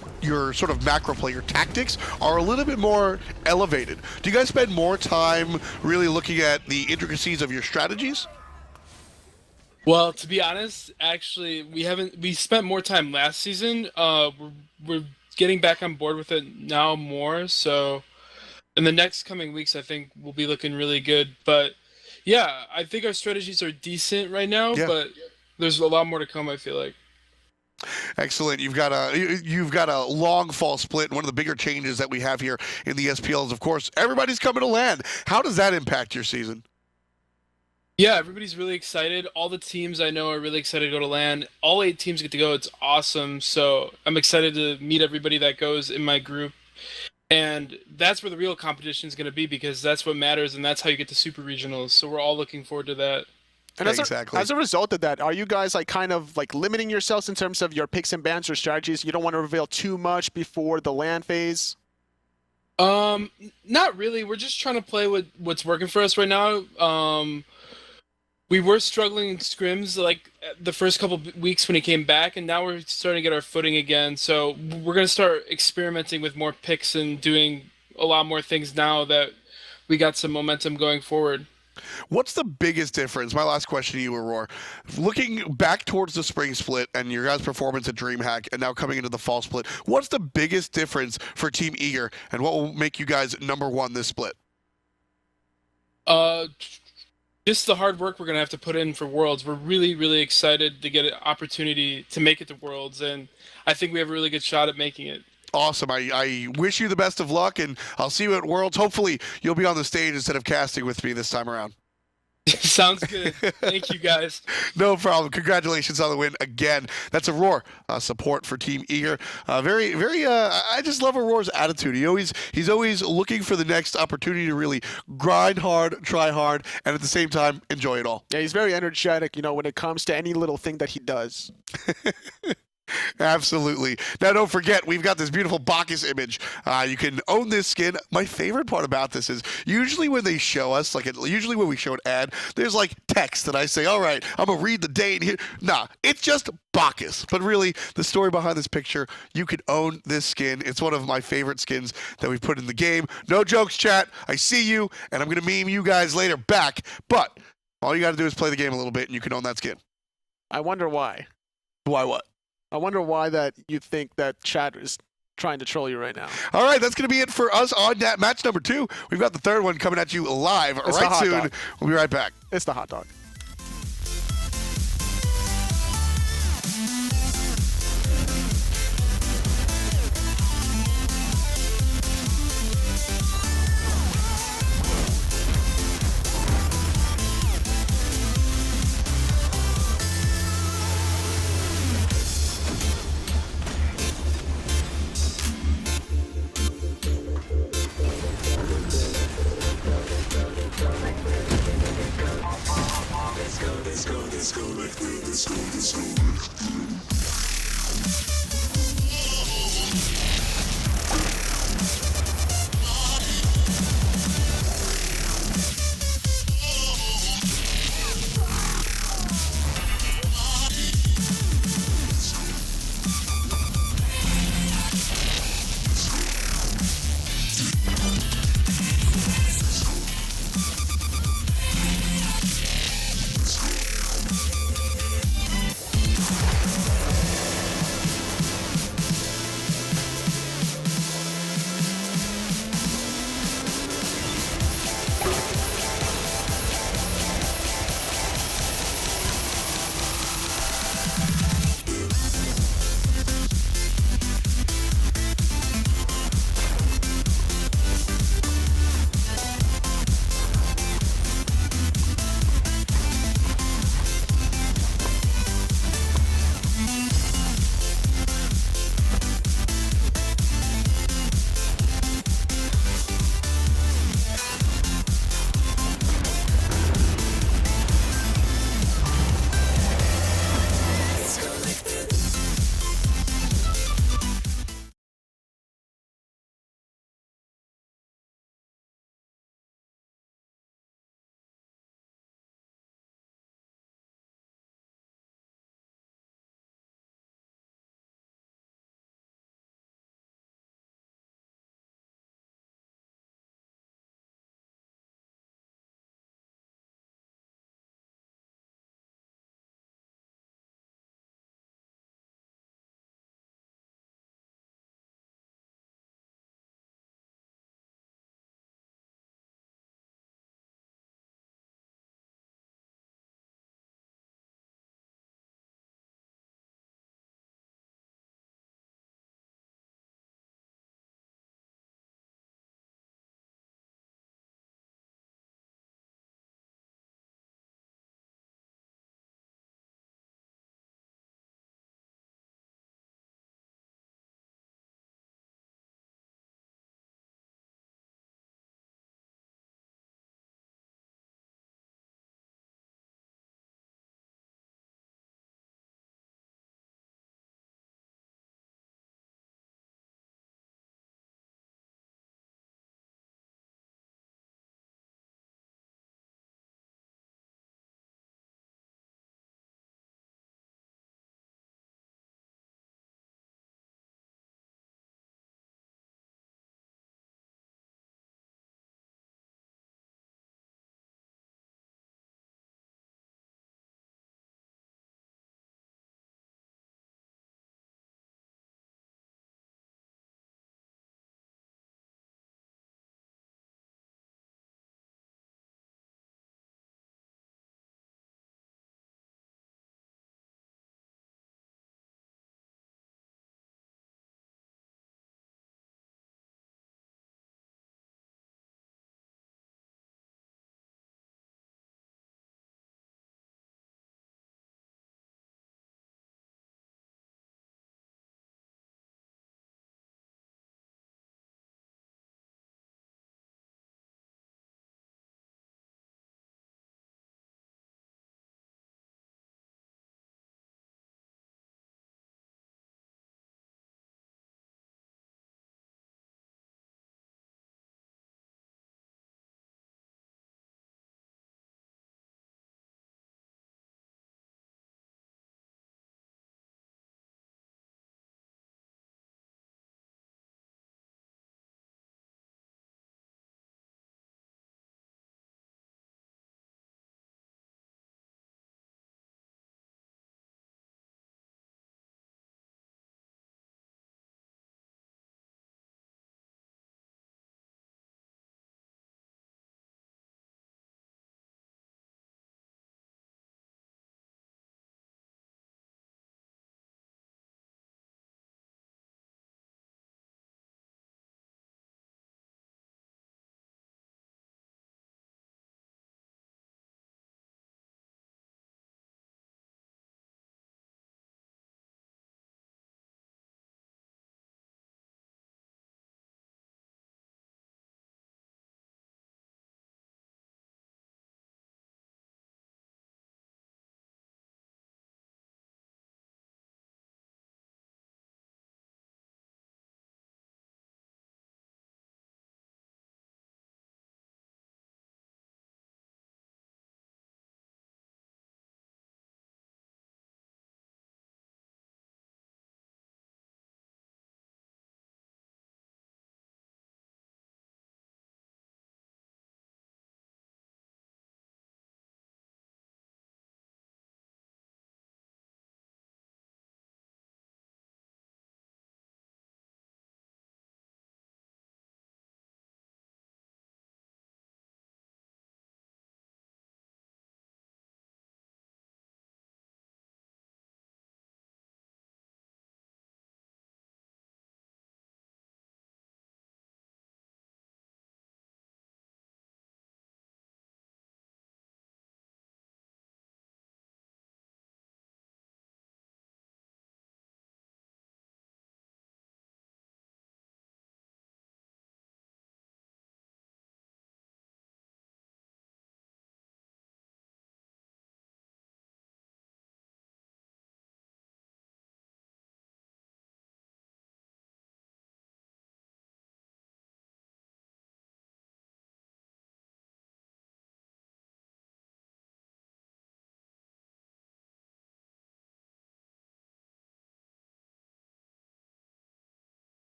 sort of macro play, your tactics are a little bit more elevated. Do you guys spend more time really looking at the intricacies of your strategies? Well, to be honest, actually, we spent more time last season. We're getting back on board with it now more, so in the next coming weeks, I think we'll be looking really good. But yeah, I think our strategies are decent right now, but there's a lot more to come, I feel like. Excellent. You've got a long fall split. One of the bigger changes that we have here in the SPL is, of course, everybody's coming to land. How does that impact your season? Yeah, everybody's really excited. All the teams I know are really excited to go to LAN. All 8 teams get to go. It's awesome. So I'm excited to meet everybody that goes in my group. And that's where the real competition is going to be, because that's what matters, and that's how you get to super regionals. So we're all looking forward to that. And as a result of that, are you guys like kind of like limiting yourselves in terms of your picks and bans or strategies? You don't want to reveal too much before the LAN phase? Not really. We're just trying to play with what's working for us right now. We were struggling in scrims like the first couple weeks when he came back, and now we're starting to get our footing again. So we're going to start experimenting with more picks and doing a lot more things now that we got some momentum going forward. What's the biggest difference? My last question to you, Aurora. Looking back towards the spring split and your guys' performance at DreamHack and now coming into the fall split, what's the biggest difference for Team Eager, and what will make you guys #1 this split? Just the hard work we're going to have to put in for Worlds. We're really, really excited to get an opportunity to make it to Worlds, and I think we have a really good shot at making it. Awesome. I wish you the best of luck, and I'll see you at Worlds. Hopefully, you'll be on the stage instead of casting with me this time around. Sounds good. Thank you, guys. No problem. Congratulations on the win again. That's Aurora, support for Team Eager. I just love Aurora's attitude. He's always looking for the next opportunity to really grind hard, try hard, and at the same time, enjoy it all. Yeah, he's very energetic, when it comes to any little thing that he does. Absolutely. Now, don't forget, we've got this beautiful Bacchus image. You can own this skin. My favorite part about this is usually when they show us, usually when we show an ad, there's like text that I say, all right, I'm going to read the date here. Nah, it's just Bacchus. But really, the story behind this picture, you can own this skin. It's one of my favorite skins that we put in the game. No jokes, chat. I see you, and I'm going to meme you guys later back. But all you got to do is play the game a little bit, and you can own that skin. I wonder why. Why what? I wonder why that you think that chat is trying to troll you right now. All right, that's going to be it for us on that match #2. We've got the third one coming at you live right soon. We'll be right back. It's the hot dog.